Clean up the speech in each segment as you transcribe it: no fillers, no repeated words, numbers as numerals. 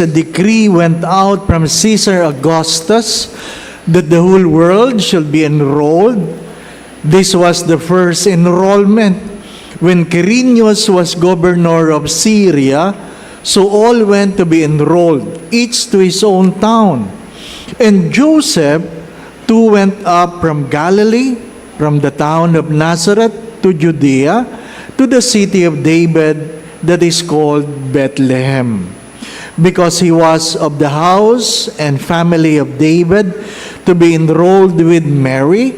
a decree went out from Caesar Augustus that the whole world should be enrolled. This was the first enrollment when Quirinius was governor of Syria, so all went to be enrolled, each to his own town. And Joseph too went up from Galilee, from the town of Nazareth to Judea, to the city of David that is called Bethlehem, because he was of the house and family of David, to be enrolled with Mary,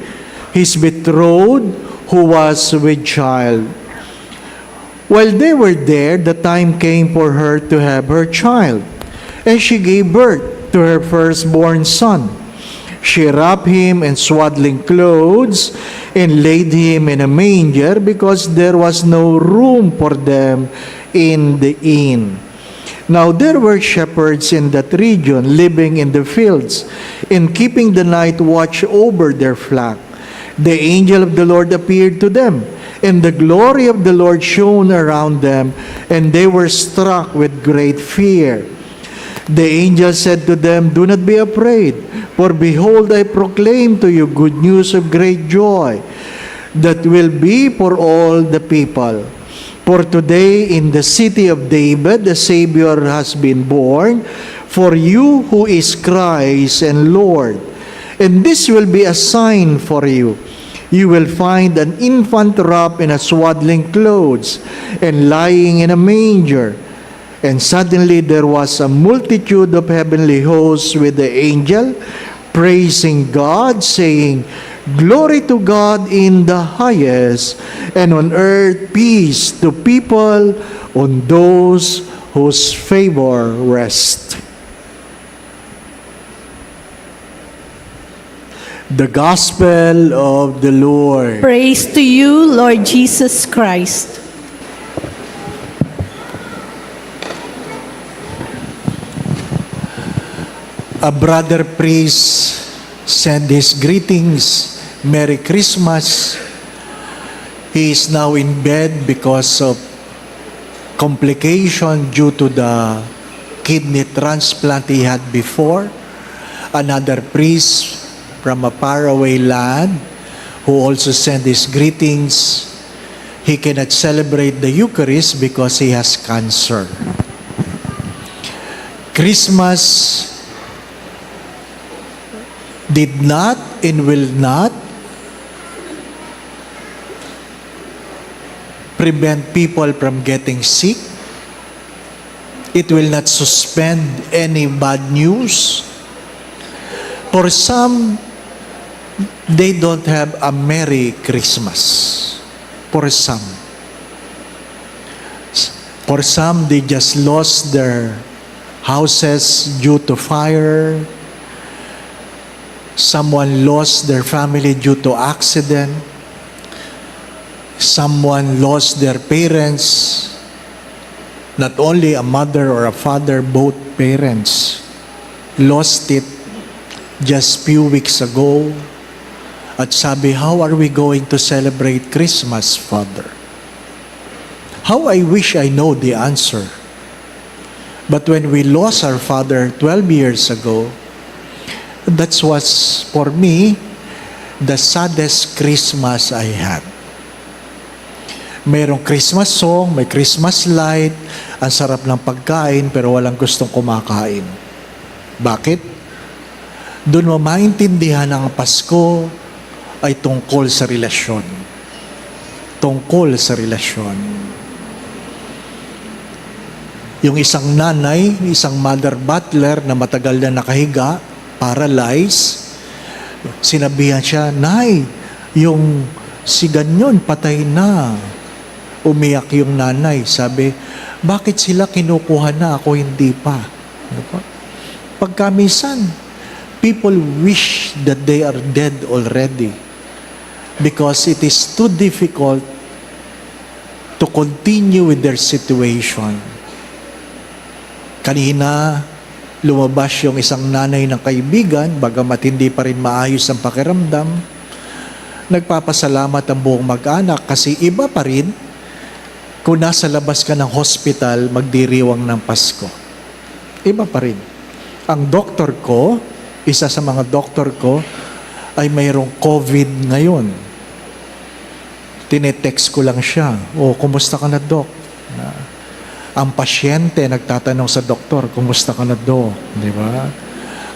his betrothed, who was with child. While they were there, the time came for her to have her child, and she gave birth to her firstborn son. She wrapped him in swaddling clothes and laid him in a manger, because there was no room for them in the inn. Now there were shepherds in that region living in the fields and keeping the night watch over their flock. The angel of the Lord appeared to them, and the glory of the Lord shone around them, and they were struck with great fear. The angel said to them, "Do not be afraid, for behold, I proclaim to you good news of great joy that will be for all the people. For today in the city of David, the Savior has been born for you, who is Christ and Lord. And this will be a sign for you. You will find an infant wrapped in a swaddling clothes and lying in a manger." And suddenly there was a multitude of heavenly hosts with the angel, praising God, saying, "Glory to God in the highest, and on earth peace to people on those whose favor rests." The Gospel of the Lord. Praise to you, Lord Jesus Christ. A brother priest sent his greetings. Merry Christmas. He is now in bed because of complication due to the kidney transplant he had before. Another priest from a faraway land who also sent his greetings. He cannot celebrate the Eucharist because he has cancer. Christmas did not and will not prevent people from getting sick. It will not suspend any bad news. For some, they don't have a Merry Christmas. For some. For some, they just lost their houses due to fire. Someone lost their family due to accident. Someone lost their parents. Not only a mother or a father, both parents lost it just few weeks ago. At sabi, "How are we going to celebrate Christmas, Father?" How I wish I know the answer. But when we lost our father 12 years ago, that was, for me, the saddest Christmas I had. Mayroong Christmas song, may Christmas light, ang sarap ng pagkain, pero walang gustong kumakain. Bakit? Doon mo maintindihan ang Pasko ay tungkol sa relasyon. Tungkol sa relasyon. Yung isang nanay, isang mother butler na matagal na nakahiga, paralyzed, sinabihan siya, "Nay, yung si ganyan patay na." Umiyak yung nanay. Sabi, "Bakit sila kinukuha na, ako hindi pa?" Pagkamisan, people wish that they are dead already because it is too difficult to continue with their situation. Kanina, lumabas yung isang nanay ng kaibigan, bagamat hindi pa rin maayos ang pakiramdam. Nagpapasalamat ang buong mag-anak kasi iba pa rin kung nasa labas ka ng hospital magdiriwang ng Pasko. Iba pa rin. Ang doktor ko, isa sa mga doktor ko, ay mayroong COVID ngayon. Tinetext ko lang siya, kumusta ka na, Dok? Ang pasyente nagtatanong sa doktor, kumusta ka na, Dok? Di ba?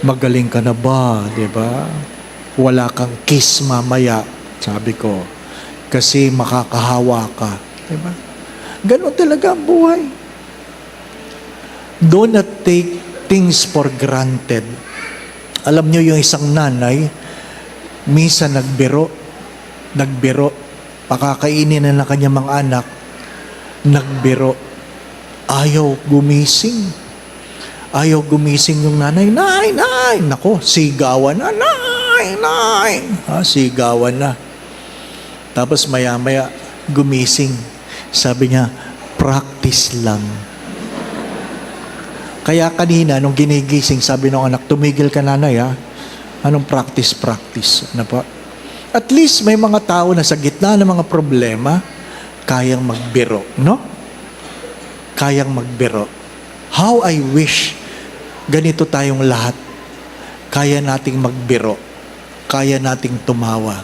Magaling ka na ba? Di ba? Wala kang kiss mamaya, sabi ko. Kasi makakahawa ka. Di ba? Ganon talaga ang buhay. Do not take things for granted. Alam niyo yung isang nanay, minsan nagbiro, pakakainin na ng kanyang mga anak, nagbiro, ayaw gumising yung nanay, nay, nako, sigawan na, nay, sigawan na. Tapos maya-maya, gumising. Sabi niya, practice lang. Kaya kanina, nung ginigising, sabi ng anak, tumigil ka, nanay, ha? Anong practice? Ano po? At least may mga tao na sa gitna ng mga problema, kayang magbiro, no? Kayang magbiro. How I wish ganito tayong lahat. Kaya nating magbiro. Kaya nating tumawa.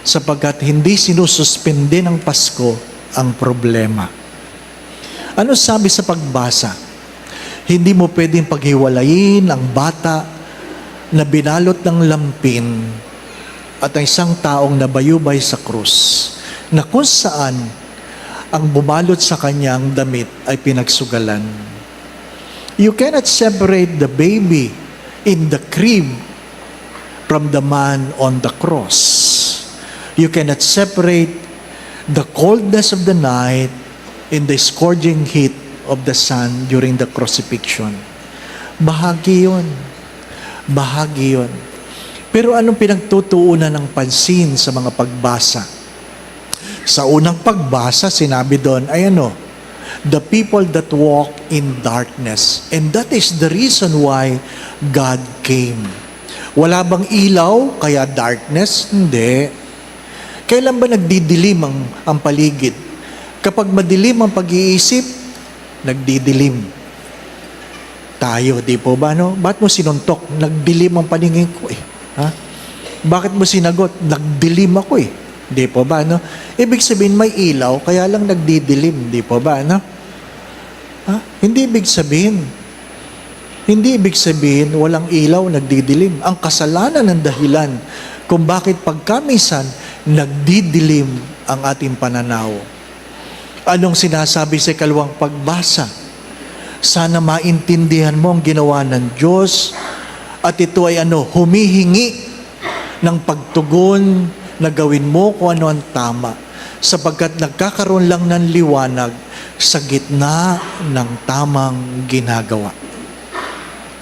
Sapagkat hindi sinususpende ng Pasko ang problema. Ano sabi sa pagbasa? Hindi mo pwedeng paghiwalayin ang bata na binalot ng lampin at ang isang taong nabayubay sa krus, na kung saan ang bumalot sa kanyang damit ay pinagsugalan. You cannot separate the baby in the crib from the man on the cross. You cannot separate the coldness of the night in the scorching heat of the sun during the crucifixion. Bahagi yun. Bahagi yun. Pero anong pinagtutuunan ng pansin sa mga pagbasa? Sa unang pagbasa, sinabi doon ay the people that walk in darkness. And that is the reason why God came. Wala bang ilaw, kaya darkness? Hindi. Kailan ba nagdidilim ang paligid? Kapag madilim ang pag-iisip, nagdidilim tayo, di po ba? Ba't mo sinuntok? Nagdilim ang paningin ko eh. Ha? Bakit mo sinagot? Nagdilim ako eh. Di po ba? Ibig sabihin may ilaw, kaya lang nagdidilim. Di po ba? Ha? Hindi ibig sabihin walang ilaw, nagdidilim. Ang kasalanan ng dahilan kung bakit pagkamisan nagdidilim ang ating pananaw. Anong sinasabi sa ikalawang pagbasa? Sana maintindihan mo ang ginawa ng Diyos at ito ay humihingi ng pagtugon na gawin mo kung ano ang tama sapagkat nagkakaroon lang ng liwanag sa gitna ng tamang ginagawa.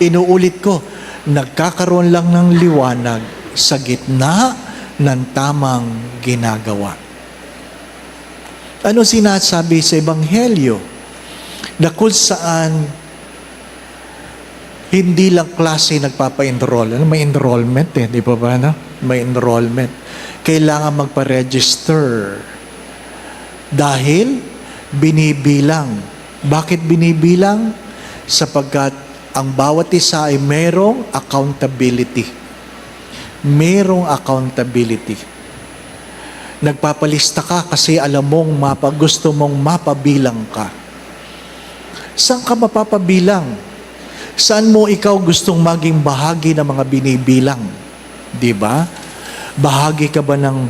Inuulit ko, nagkakaroon lang ng liwanag sa gitna ng tamang ginagawa. Ano sinasabi sa Ebanghelyo? Na kung saan hindi lang klase nagpapa-enroll. May enrollment di ba ba? May enrollment. Kailangan magpa-register. Dahil binibilang. Bakit binibilang? Sapagkat ang bawat isa ay merong accountability. Merong accountability. Nagpapalista ka kasi alam mong gusto mong mapabilang ka. Saan ka mapapabilang? Saan mo ikaw gustong maging bahagi ng mga binibilang? Di ba? Bahagi ka ba ng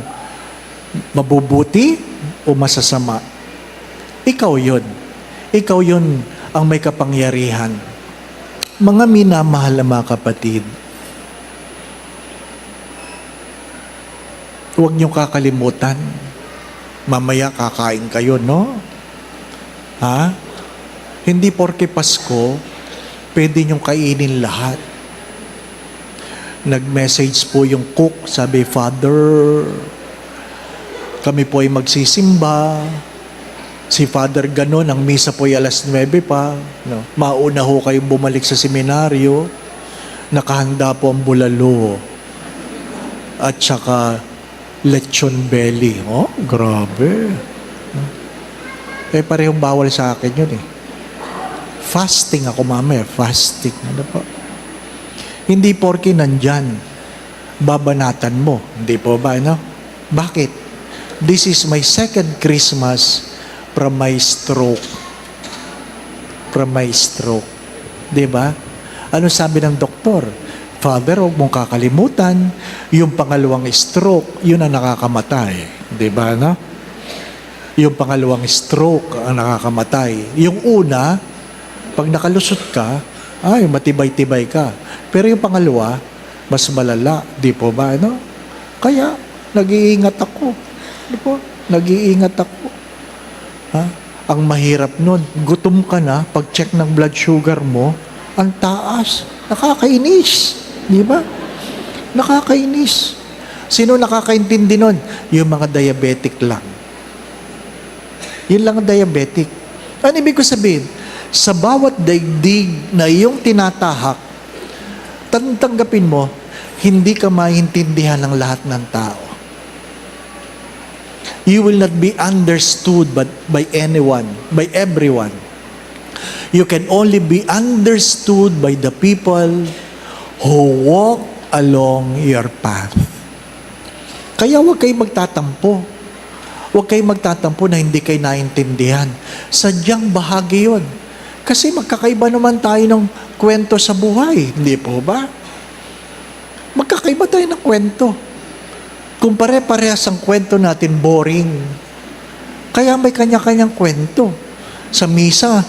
mabubuti o masasama? Ikaw yun. Ikaw yun ang may kapangyarihan. Mga minamahal na mga kapatid, huwag niyong kakalimutan. Mamaya kakain kayo, no? Ha? Hindi porke Pasko, pwede niyong kainin lahat. Nag-message po yung cook, sabi, Father, kami po ay magsisimba. Si Father ganon, ang misa po ay 9:00 pa. No? Mauna ho kayong bumalik sa seminaryo. Nakahanda po ang bulalo. At saka lechon belly. Oh, grabe. Parehong bawal sa akin yun eh. Fasting ako mamaya, fasting. Ano po? Hindi porke nandyan, babanatan mo. Hindi po ba, ano? Bakit? This is my second Christmas from my stroke. From my stroke. Di ba? Ano sabi ng doktor? Father, huwag mong kakalimutan, yung pangalawang stroke, yun ang nakakamatay. Di ba, no? Yung pangalawang stroke ang nakakamatay. Yung una, pag nakalusot ka, ay, matibay-tibay ka. Pero yung pangalawa, mas malala. Di po ba, no? Kaya, nag-iingat ako. Di po? Nag-iingat ako. Ha? Ang mahirap nun, gutom ka na, pag-check ng blood sugar mo, ang taas. Nakakainis. Di ba? Nakakainis. Sino nakakaintindi nun? Yung mga diabetic lang. Yun lang ang diabetic. Ano ibig ko sabihin? Sa bawat daigdig na iyong tinatahak, tanggapin mo, hindi ka maintindihan ng lahat ng tao. You will not be understood by anyone, by everyone. You can only be understood by the people who walk along your path. Kaya huwag kayo magtatampo. Huwag kayo magtatampo na hindi kayo naintindihan. Sadyang bahagi yun. Kasi magkakaiba naman tayo ng kwento sa buhay. Hindi po ba? Magkakaiba tayo ng kwento. Kung pare-parehas ang kwento natin, boring. Kaya may kanya-kanyang kwento. Sa misa,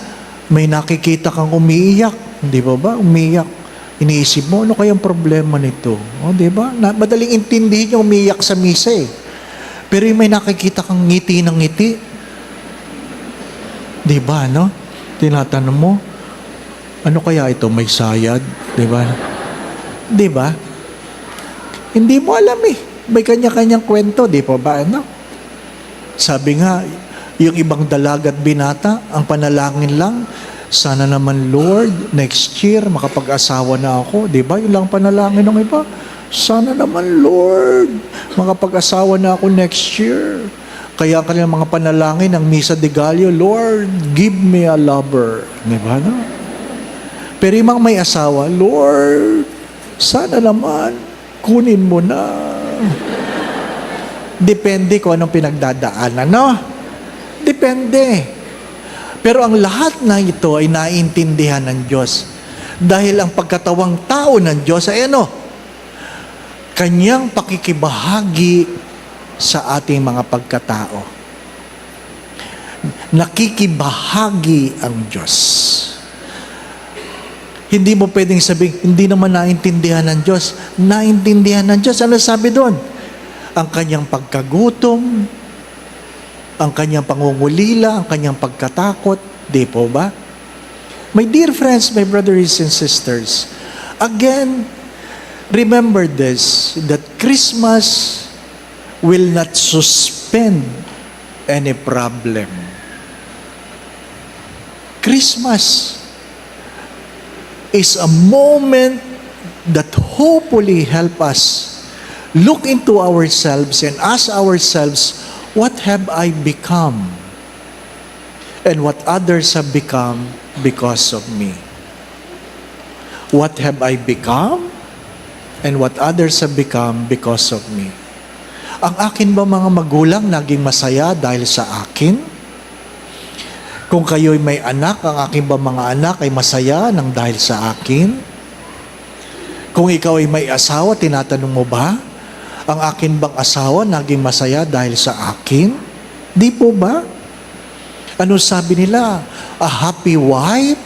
may nakikita kang umiiyak. Hindi ba? Umiiyak. Iniisip mo, ano kayang problema nito? O, di ba? Madaling intindihin yung umiiyak sa misa eh. Pero yung may nakikita kang ngiti ng ngiti. Di ba, no? Tinatanong mo, ano kaya ito? May sayad? Di ba? Di ba? Hindi mo alam eh. May kanya-kanyang kwento, di pa ba? Ano? Sabi nga, yung ibang dalagat binata, ang panalangin lang, sana naman Lord, next year, makapag-asawa na ako. Di ba? Yung lang panalangin ng iba. Sana naman Lord, makapag-asawa na ako next year. Kaya kanilang mga panalangin ng Misa de Gallo, Lord, give me a lover. Di ba? No? Pero yung mga may asawa, Lord, sana naman, kunin mo na. Depende kung anong pinagdadaanan, no? Depende. Pero ang lahat na ito ay naiintindihan ng Diyos. Dahil ang pagkatawang tao ng Diyos ay ano? Kanyang pakikibahagi sa ating mga pagkatao. Nakikibahagi ang Diyos. Hindi mo pwedeng sabihin, hindi naman naintindihan ng Diyos. Naintindihan ng Diyos. Ano sabi doon? Ang kanyang pagkagutom, ang kanyang pangungulila, ang kanyang pagkatakot. Di po ba? My dear friends, my brothers and sisters, again, remember this, that Christmas will not suspend any problem. Christmas is a moment that hopefully help us look into ourselves and ask ourselves, what have I become? And what others have become because of me? What have I become? And what others have become because of me? Ang akin ba mga magulang naging masaya dahil sa akin? Kung kayo'y may anak, ang akin ba mga anak ay masaya nang dahil sa akin? Kung ikaw ay may asawa, tinatanong mo ba? Ang akin bang asawa naging masaya dahil sa akin? Di po ba? Ano sabi nila? A happy wife,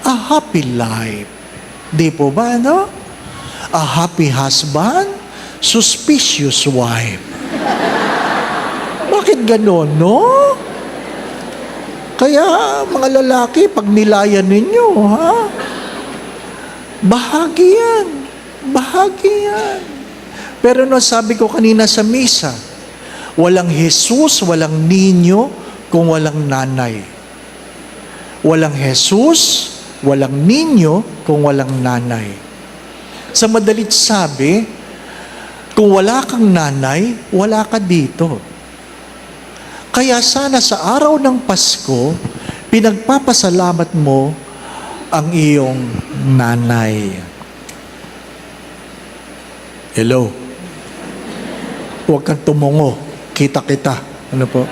a happy life. Di po ba, ano? A happy husband, suspicious wife. Bakit ganon, no? Kaya, mga lalaki, pag nilayan ninyo, ha? Bahagi yan. Bahagi yan. Pero no, sabi ko kanina sa misa, walang Jesus, walang ninyo, kung walang nanay. Walang Jesus, walang ninyo, kung walang nanay. Sa madalit sabi, kung wala kang nanay, wala ka dito. Kaya sana sa araw ng Pasko, pinagpapasalamat mo ang iyong nanay. Hello? Huwag kang tumungo. Kita-kita. Ano po?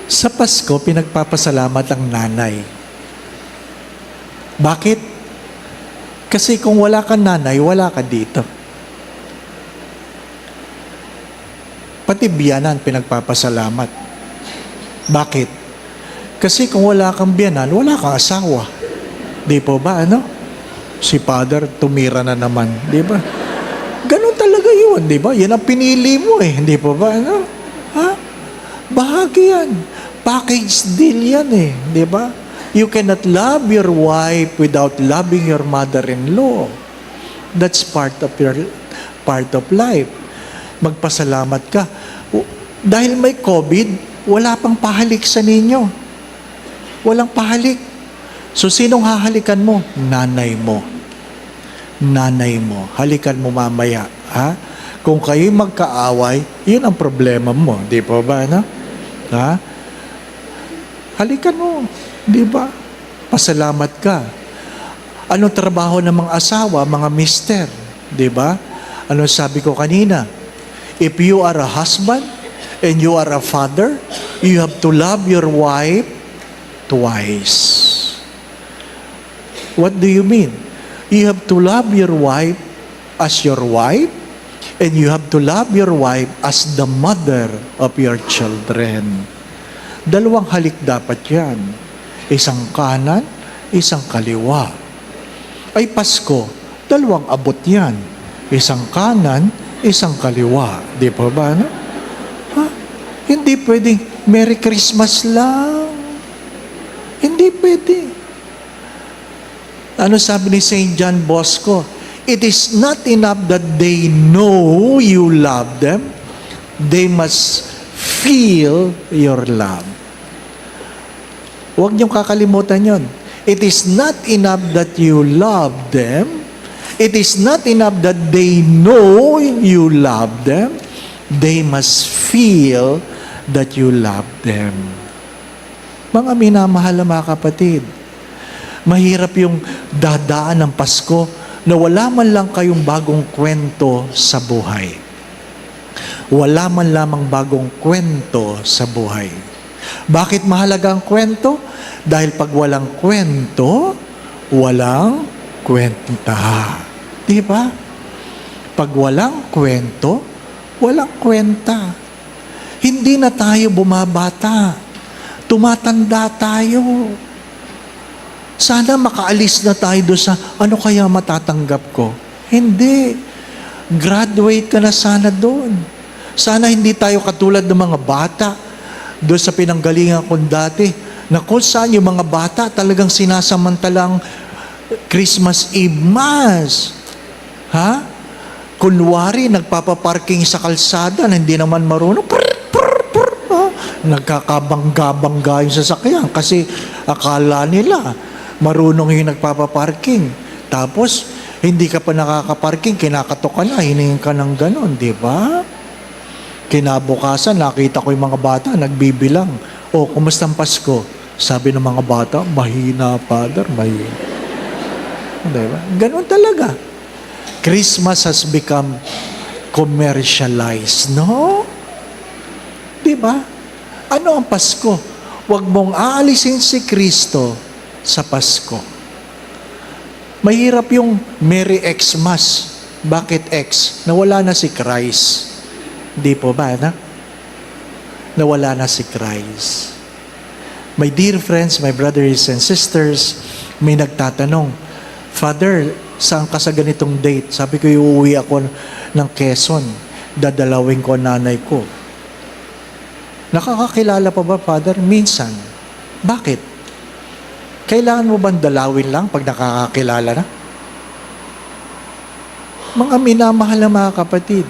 Sa Pasko, pinagpapasalamat ang nanay. Bakit? Kasi kung wala kang nanay, wala ka dito. Pati biyanan, pinagpapasalamat. Bakit? Kasi kung wala kang biyanan, wala kang asawa. Di po ba, ano? Si Father, tumira na naman. Di ba? Ganun talaga yun, di ba? Yan ang pinili mo eh. Di po ba, ano? Ha? Bahagi yan. Package deal yan eh. Di ba? You cannot love your wife without loving your mother-in-law. That's part of life. Magpasalamat ka. Dahil may COVID, wala pang pahalik sa ninyo. Walang pahalik. So, sinong hahalikan mo? Nanay mo. Nanay mo. Halikan mo mamaya. Ha? Kung kayo magkaaway, yun ang problema mo. Di po ba, no? Ha? Halikan mo. Di ba? Pasalamat ka. Anong trabaho ng mga asawa, mga mister? Di ba? Ano sabi ko kanina? If you are a husband and you are a father, you have to love your wife twice. What do you mean? You have to love your wife as your wife, and you have to love your wife as the mother of your children. Dalawang halik dapat yan. Isang kanan, isang kaliwa. Ay Pasko, dalawang abot yan. Isang kanan, isang kaliwa. Di po ba? No? Ha? Hindi pwedeng Merry Christmas lang. Hindi pwede. Ano sabi ni St. John Bosco? It is not enough that they know you love them. They must feel your love. Huwag niyong kakalimutan yon. It is not enough that you love them. It is not enough that they know you love them. They must feel that you love them. Mga minamahal na mga kapatid, mahirap yung dadaan ng Pasko na wala man lang kayong bagong kwento sa buhay. Wala man lamang bagong kwento sa buhay. Bakit mahalaga ang kwento? Dahil pag walang kwento, walang kwenta. Di ba? Pag walang kwento, walang kwenta. Hindi na tayo bumabata. Tumatanda tayo. Sana makaalis na tayo doon sa ano kaya matatanggap ko. Hindi. Graduate ka na sana doon. Sana hindi tayo katulad ng mga bata doon sa pinanggalingan ko dati na kung saan yung mga bata talagang sinasamantalang Christmas Eve Mass. Ha? Kunwari, nagpapaparking sa kalsada na hindi naman marunong. Nagkakabangga-bangga yung sasakyan kasi akala nila marunong yung nagpapaparking. Tapos, hindi ka pa nakakaparking, kinakatok ka na, hiningin ka ng ganon, di ba? Kinabukasan, nakita ko yung mga bata, nagbibilang. O, kumusta ang Pasko? Sabi ng mga bata, mahina, Father, mahina. Diba? Ganon talaga. Christmas has become commercialized, no? Diba? Ano ang Pasko? Huwag mong aalisin si Kristo sa Pasko. Mahirap yung Merry Xmas. Bakit X? Nawala na si Christ. Di po ba, na? Nawala na si Christ. My dear friends, my brothers and sisters, may nagtatanong, Father, saan ka sa ganitong date? Sabi ko, uuwi ako ng Quezon. Dadalawin ko nanay ko. Nakakakilala pa ba, Father? Minsan. Bakit? Kailangan mo bang dalawin lang pag nakakakilala na? Mga minamahal na mga kapatid,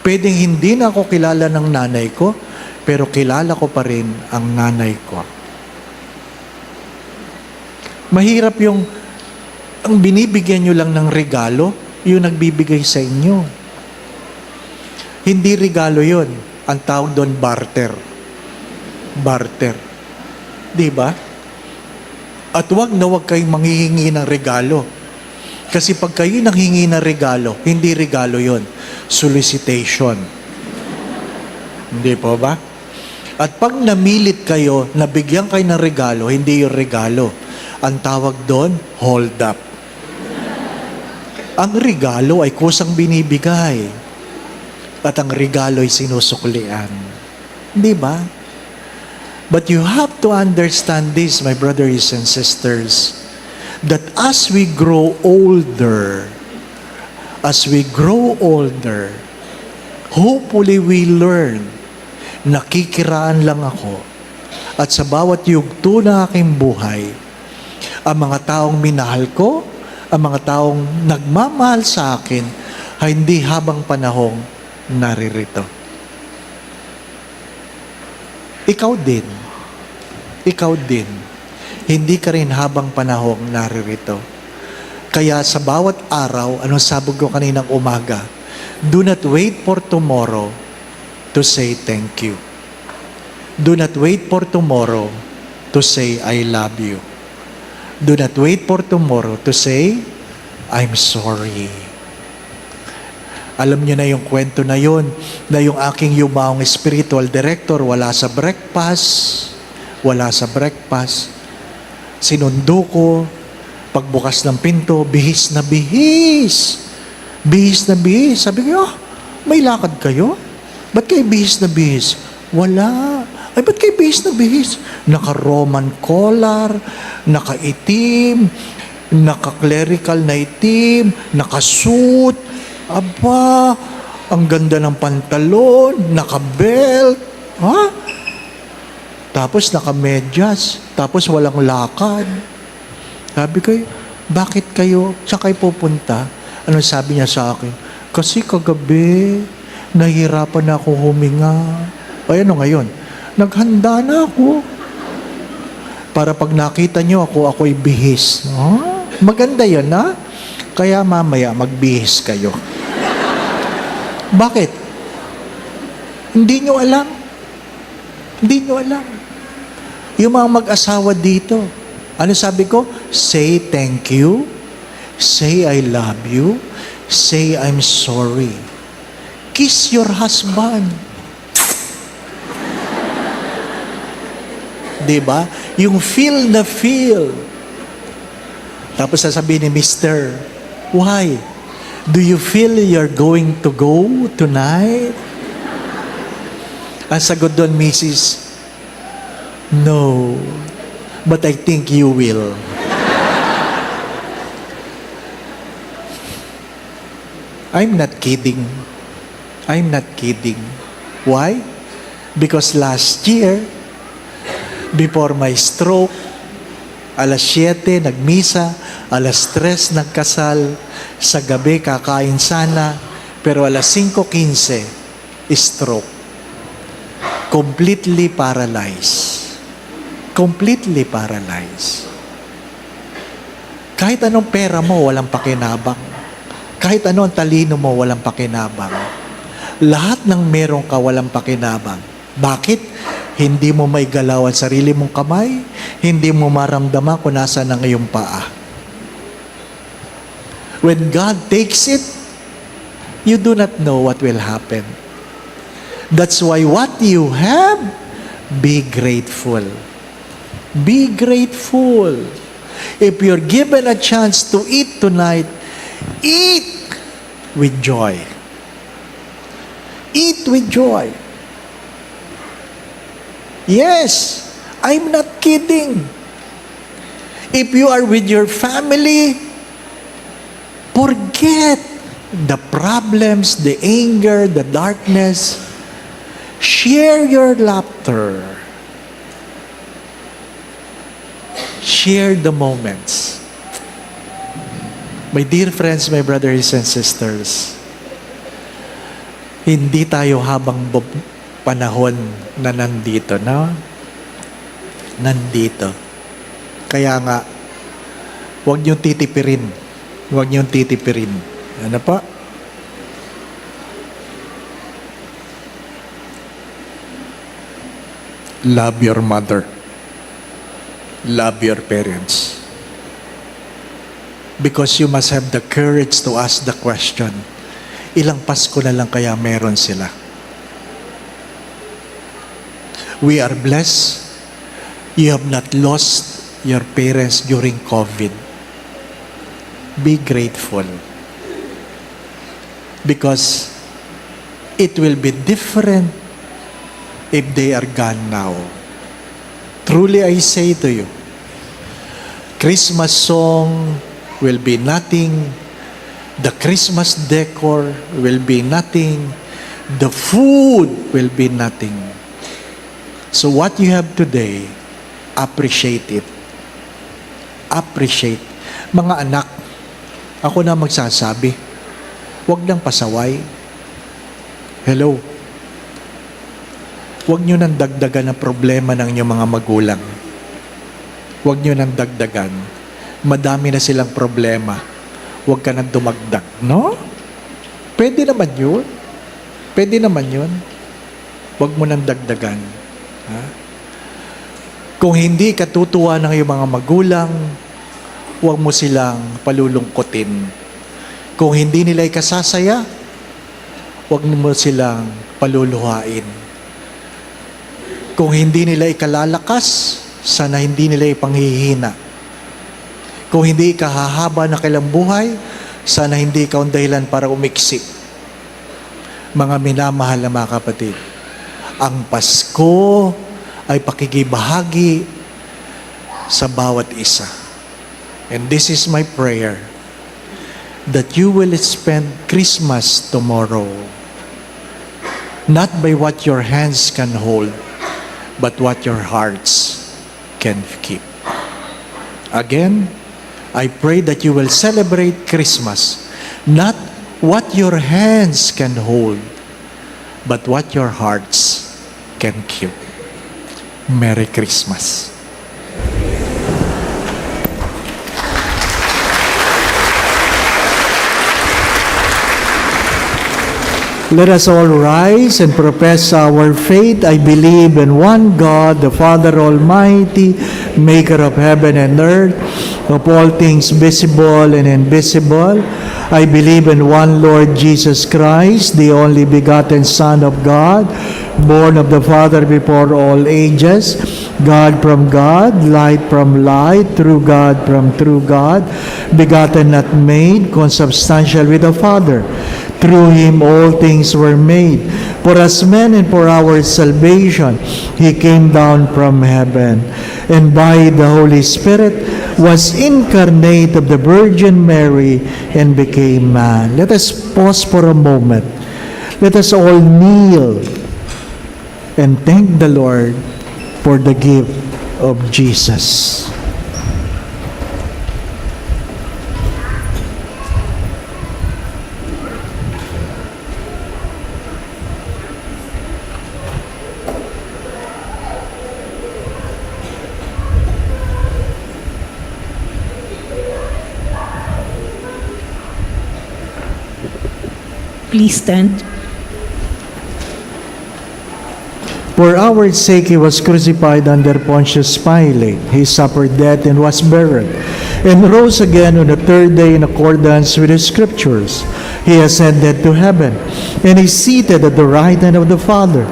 pwedeng hindi na ako kilala ng nanay ko, pero kilala ko pa rin ang nanay ko. Mahirap yung ang binibigyan nyo lang ng regalo, yung nagbibigay sa inyo. Hindi regalo yun. Ang tawag doon, barter. Barter. Di ba? At wag kayong manghihingi ng regalo. Kasi pag kayo nanghingi ng regalo, hindi regalo yon, solicitation. Hindi po ba? At pag namilit kayo, nabigyan kayo ng regalo, hindi yung regalo. Ang tawag doon, hold up. Ang regalo ay kusang binibigay. At ang regalo ay sinusuklian. Di ba? But you have to understand this, my brothers and sisters, that as we grow older, hopefully we learn, nakikiraan lang ako. At sa bawat yugto ng aking buhay, ang mga taong minahal ko, ang mga taong nagmamahal sa akin, ay hindi habang panahong naririto. Ikaw din, hindi ka rin habang panahong naririto. Kaya sa bawat araw, anong sabog ko kaninang umaga, do not wait for tomorrow to say thank you. Do not wait for tomorrow to say I love you. Do not wait for tomorrow to say I'm sorry. Alam niyo na yung kwento na yun, na yung aking yumaong spiritual director wala sa breakfast. Sinundo ko, pagbukas ng pinto, bihis na bihis. Sabi ko, may lakad kayo? Ba't kayo bihis na bihis? Wala. Ay, ba't kayo bihis na bihis? Naka-Roman collar, naka-itim, naka-clerical na itim, naka-suit. Aba, ang ganda ng pantalon, naka-belt. Ha? Tapos naka-medyas. Tapos walang lakad. Sabi ko, bakit kayo? Saan kayo pupunta? Ano sabi niya sa akin? Kasi kagabi, nahihirapan na ako huminga. Ay, ano ngayon? Naghanda na ako. Para pag nakita niyo ako'y bihis. Maganda yun, ha? Kaya mamaya, magbihis kayo. Bakit? Hindi nyo alam. Yung mga mag-asawa dito, ano sabi ko? Say thank you. Say I love you. Say I'm sorry. Kiss your husband. Diba? Yung feel na feel. Tapos sasabihin ni Mr., why? Do you feel you're going to go tonight? Ang sagot doon, Mrs., no, but I think you will. I'm not kidding. Why? Because last year, before my stroke, alas 7 nagmisa, alas 3 nagkasal, sa gabi kakain sana, pero alas 5:15 stroke. Completely paralyzed. Kahit anong pera mo, walang pakinabang. Kahit anong talino mo, walang pakinabang. Lahat ng meron ka, walang pakinabang. Bakit? Hindi mo may galaw ang sarili mong kamay, hindi mo maramdaman kung nasaan ang iyong paa. When God takes it, you do not know what will happen. That's why what you have, be grateful. Be grateful. If you're given a chance to eat tonight, eat with joy. Eat with joy. Yes, I'm not kidding. If you are with your family, forget the problems, the anger, the darkness. Share your laughter. Share the moments. My dear friends, my brothers and sisters, hindi tayo habang panahon na nandito, no? Nandito. Kaya nga, huwag niyong titipirin. Huwag niyong titipirin. Ano pa? Love your mother. Love your parents. Because you must have the courage to ask the question, ilang Pasko na lang kaya meron sila? We are blessed. You have not lost your parents during COVID. Be grateful. Because it will be different if they are gone now. Truly I say to you, Christmas song will be nothing. The Christmas decor will be nothing. The food will be nothing. So what you have today, appreciate it. Appreciate. Mga anak, ako na magsasabi, huwag nang pasaway. Hello. Huwag nyo nang dagdagan ang problema ng inyong mga magulang. Huwag nyo nang dagdagan. Madami na silang problema. Huwag ka nang dumagdag. No? Pwede naman yun. Pwede naman yun. Huwag mo nang dagdagan. Ha? Kung hindi katutuwa ng iyong mga magulang, huwag mo silang palulungkutin. Kung hindi nila ikasasaya, huwag mo silang paluluhain. Kung hindi nila ikalalakas, sana hindi nila ipanghihina. Kung hindi ikahahaba na kailang buhay, sana hindi ikaw ang dahilan para umiksi. Mga minamahal na mga kapatid, ang Pasko ay pakikibahagi sa bawat isa. And this is my prayer, that you will spend Christmas tomorrow, not by what your hands can hold, but what your hearts can keep. Again, I pray that you will celebrate Christmas, not what your hands can hold, but what your hearts can keep. Merry Christmas. Let us all rise and profess our faith. I believe in one God, the Father Almighty, maker of heaven and earth, of all things visible and invisible. I believe in one Lord Jesus Christ, the only begotten Son of God, born of the Father before all ages, God from God, light from light, true God from true God, begotten not made, consubstantial with the Father. Through Him all things were made. For us men and for our salvation, He came down from heaven, and by the Holy Spirit was incarnate of the Virgin Mary and became man. Let us pause for a moment. Let us all kneel and thank the Lord for the gift of Jesus. Please stand. For our sake He was crucified under Pontius Pilate. He suffered death and was buried, and rose again on the third day in accordance with the Scriptures. He ascended to heaven, and is seated at the right hand of the Father.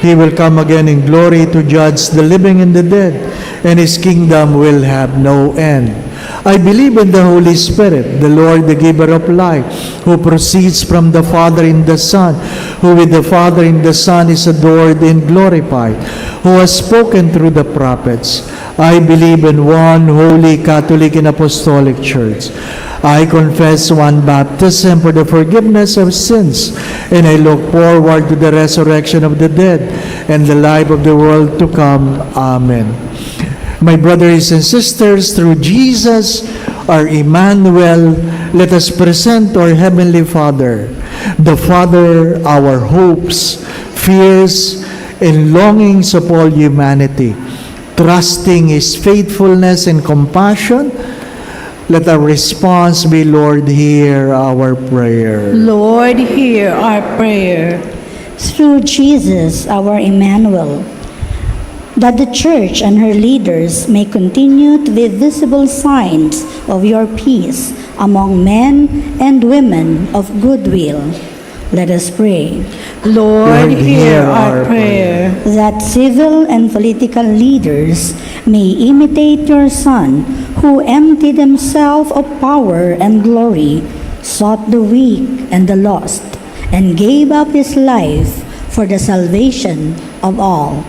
He will come again in glory to judge the living and the dead, and His kingdom will have no end. I believe in the Holy Spirit, the Lord, the giver of life, who proceeds from the Father in the Son, who with the Father in the Son is adored and glorified, who has spoken through the prophets. I believe in one holy Catholic and Apostolic Church. I confess one baptism for the forgiveness of sins, and I look forward to the resurrection of the dead and the life of the world to come. Amen. My brothers and sisters, through Jesus, our Emmanuel, let us present our Heavenly Father, the Father, our hopes, fears, and longings of all humanity. Trusting His faithfulness and compassion, let our response be, Lord, hear our prayer. Lord, hear our prayer. Through Jesus, our Emmanuel, that the Church and her leaders may continue to be visible signs of your peace among men and women of goodwill. Let us pray. Lord, hear our prayer. That civil and political leaders may imitate your Son, who emptied himself of power and glory, sought the weak and the lost, and gave up his life for the salvation of all.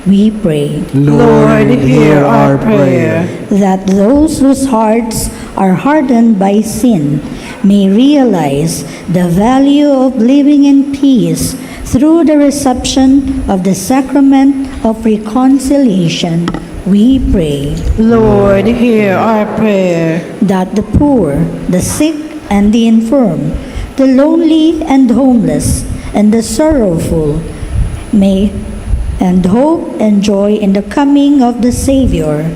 We pray. Lord, hear our prayer. That those whose hearts are hardened by sin may realize the value of living in peace through the reception of the sacrament of reconciliation. We pray. Lord, hear our prayer. That the poor, the sick, and the infirm, the lonely and homeless, and the sorrowful may and hope and joy in the coming of the Savior.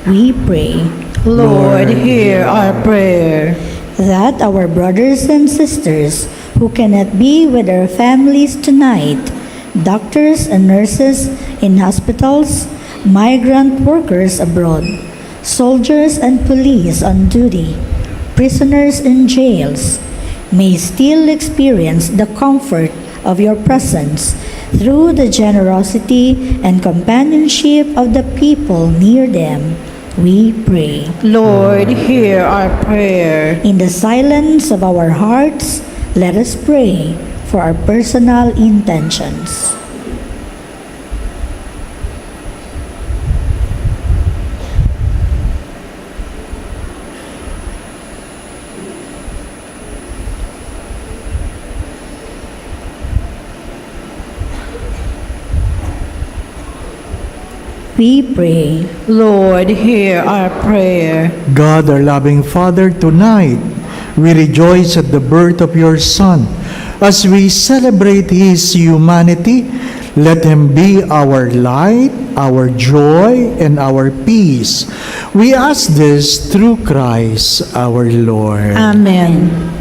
We pray. Lord, hear our prayer. That our brothers and sisters who cannot be with their families tonight, doctors and nurses in hospitals, migrant workers abroad, soldiers and police on duty, prisoners in jails, may still experience the comfort of your presence through the generosity and companionship of the people near them. We pray. Lord, hear our prayer. In the silence of our hearts, let us pray for our personal intentions. We pray. Lord, hear our prayer. God, our loving Father, tonight we rejoice at the birth of your Son. As we celebrate his humanity, let him be our light, our joy, and our peace. We ask this through Christ our Lord. Amen.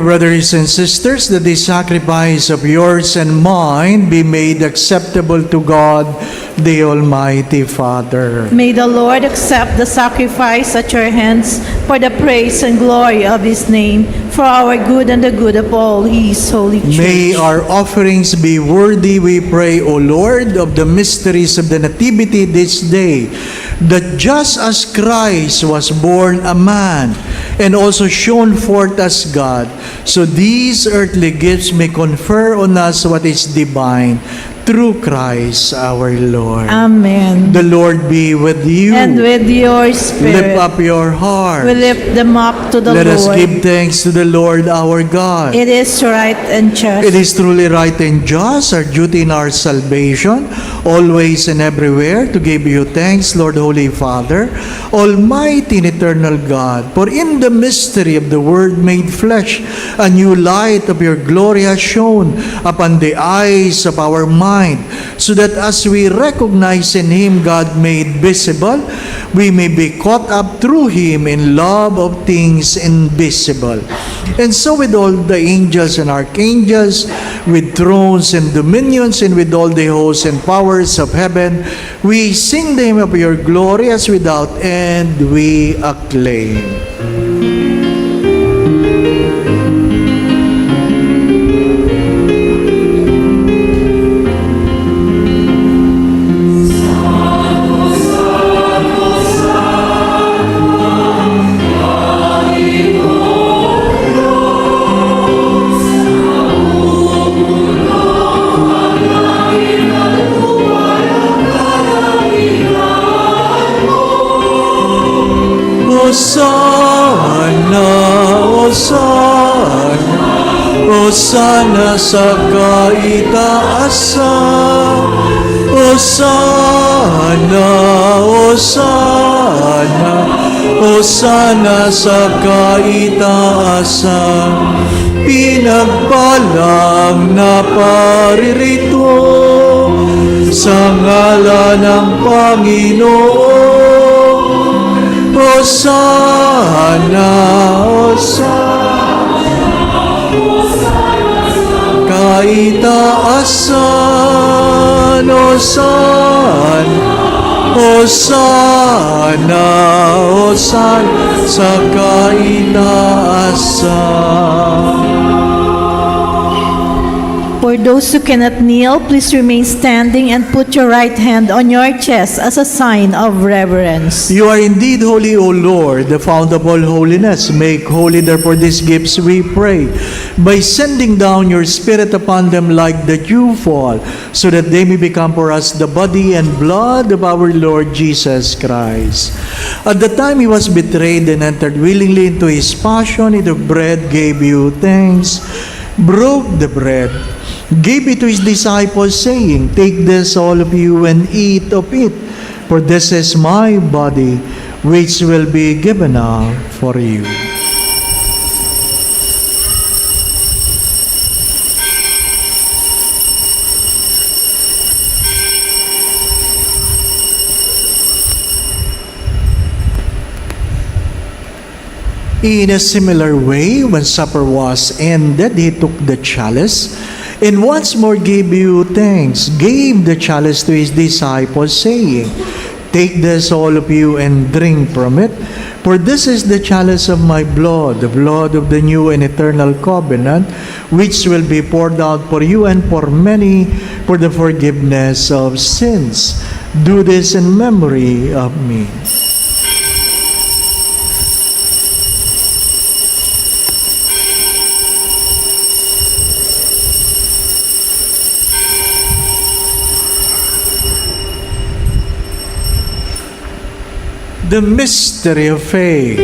pray, brothers and sisters, that this sacrifice of yours and mine be made acceptable to God, the Almighty Father. May the Lord accept the sacrifice at your hands for the praise and glory of his name, for our good and the good of all his holy church. May our offerings be worthy, we pray, O Lord, of the mysteries of the Nativity this day, that just as Christ was born a man and also shone forth as God, so these earthly gifts may confer on us what is divine, through Christ our Lord. Amen. The Lord be with you. And with your spirit. Lift up your heart. We lift them up to the Let Lord. us give thanks to the Lord our God. It is right and just. It is truly right and just, our duty in our salvation, always and everywhere, to give you thanks, Lord Holy Father, Almighty and eternal God. For in the mystery of the Word made flesh, a new light of your glory has shone upon the eyes of our mind, so that as we recognize in Him God made visible, we may be caught up through Him in love of things invisible. And so with all the angels and archangels, with thrones and dominions, and with all the hosts and powers of heaven, we sing the hymn of your glory as without end we acclaim. Hosanna, Hosanna, Hosanna sa kaitaasan. Hosanna, Hosanna, Hosanna sa kaitaasan. Pinagpalang na paririto sa ngalan ng Panginoon. Hosanna, Hosanna, kaitaasan. Hosanna, Hosanna, Hosanna sa kaitaasan. For those who cannot kneel, please remain standing and put your right hand on your chest as a sign of reverence. You are indeed holy, O Lord, the fount of all holiness. Make holy, therefore, these gifts, we pray, by sending down your Spirit upon them like the dewfall, so that they may become for us the body and blood of our Lord Jesus Christ. At the time he was betrayed and entered willingly into his passion, he took bread, gave you thanks, broke the bread, gave it to his disciples, saying, "Take this, all of you, and eat of it, for this is my body, which will be given up for you." In a similar way, when supper was ended, he took the chalice, and once more gave you thanks, gave the chalice to his disciples, saying, "Take this, all of you, and drink from it, for this is the chalice of my blood, the blood of the new and eternal covenant, which will be poured out for you and for many for the forgiveness of sins. Do this in memory of me." The mystery of faith.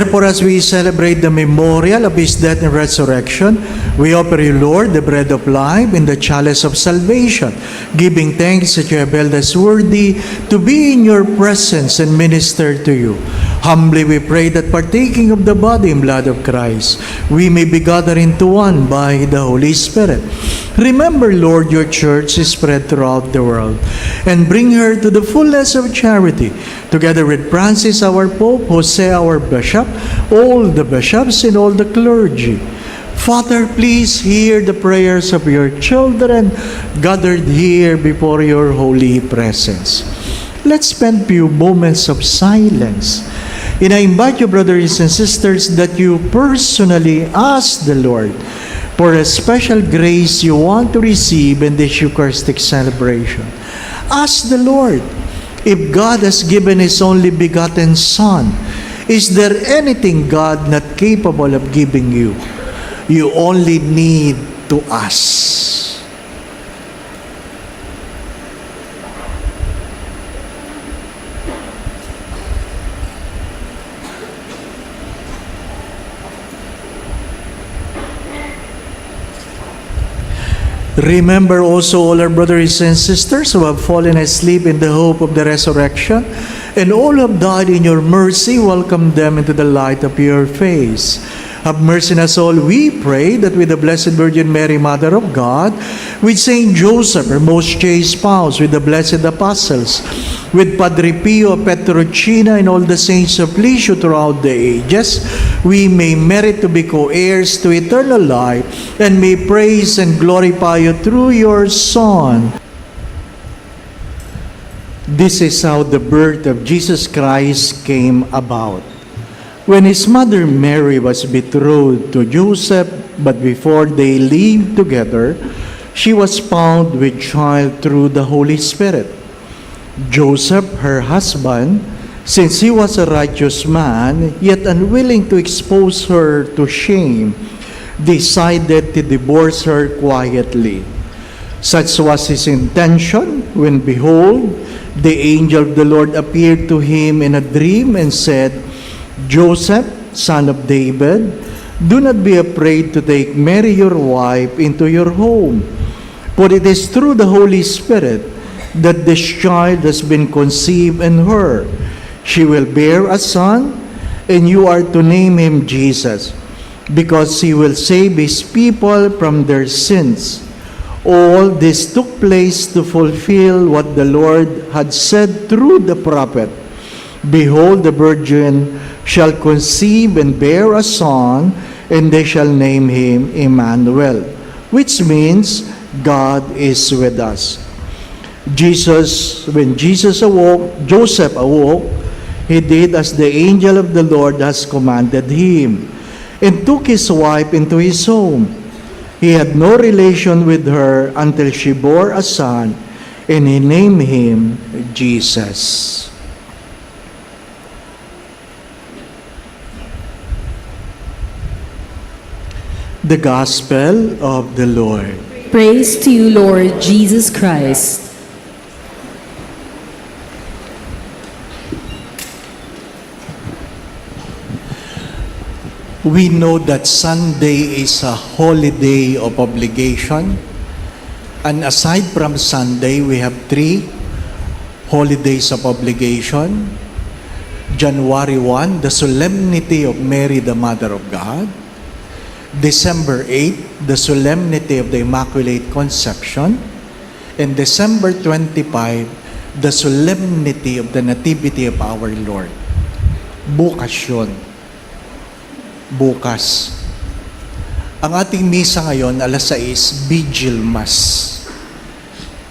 Therefore, as we celebrate the memorial of his death and resurrection, we offer you, Lord, the bread of life and the chalice of salvation, giving thanks that you have held us worthy to be in your presence and minister to you. Humbly we pray that partaking of the body and blood of Christ, we may be gathered into one by the Holy Spirit. Remember, Lord, your church is spread throughout the world, and bring her to the fullness of charity, together with Francis, our Pope, Jose, our Bishop, all the bishops, and all the clergy. Father, please hear the prayers of your children gathered here before your holy presence. Let's spend few moments of silence. And I invite you, brothers and sisters, that you personally ask the Lord for a special grace you want to receive in this Eucharistic celebration. Ask the Lord, if God has given His only begotten Son, is there anything God not capable of giving you? You only need to ask. Remember also all our brothers and sisters who have fallen asleep in the hope of the resurrection, and all who have died in your mercy. Welcome them into the light of your face. Have mercy on us all, we pray, that with the Blessed Virgin Mary, Mother of God, with Saint Joseph, her most chaste spouse, with the blessed apostles, with Padre Pio, Petrocina, and all the saints of Lisieux throughout the ages, we may merit to be co-heirs to eternal life, and may praise and glorify you through your Son. This is how the birth of Jesus Christ came about. When his mother Mary was betrothed to Joseph, but before they lived together, she was found with child through the Holy Spirit. Joseph, her husband, since he was a righteous man, yet unwilling to expose her to shame, decided to divorce her quietly. Such was his intention when, behold, the angel of the Lord appeared to him in a dream and said, Joseph, son of David, do not be afraid to take Mary your wife into your home, for it is through the Holy Spirit that this child has been conceived in her. She will bear a son, and you are to name him Jesus, because he will save his people from their sins. All this took place to fulfill what the Lord had said through the prophet. Behold, the virgin shall conceive and bear a son, and they shall name him Emmanuel, which means God is with us. When Jesus awoke, Joseph awoke, he did as the angel of the Lord has commanded him, and took his wife into his home. He had no relation with her until she bore a son, and he named him Jesus. The Gospel of the Lord. Praise to you, Lord Jesus Christ. We know that Sunday is a holiday of obligation. And aside from Sunday, we have 3 holidays of obligation. January 1, the Solemnity of Mary, the Mother of God. December 8, the Solemnity of the Immaculate Conception. And December 25, the Solemnity of the Nativity of our Lord. Bukas yun. Bukas. Ang ating misa ngayon, alas 6, Vigil Mass.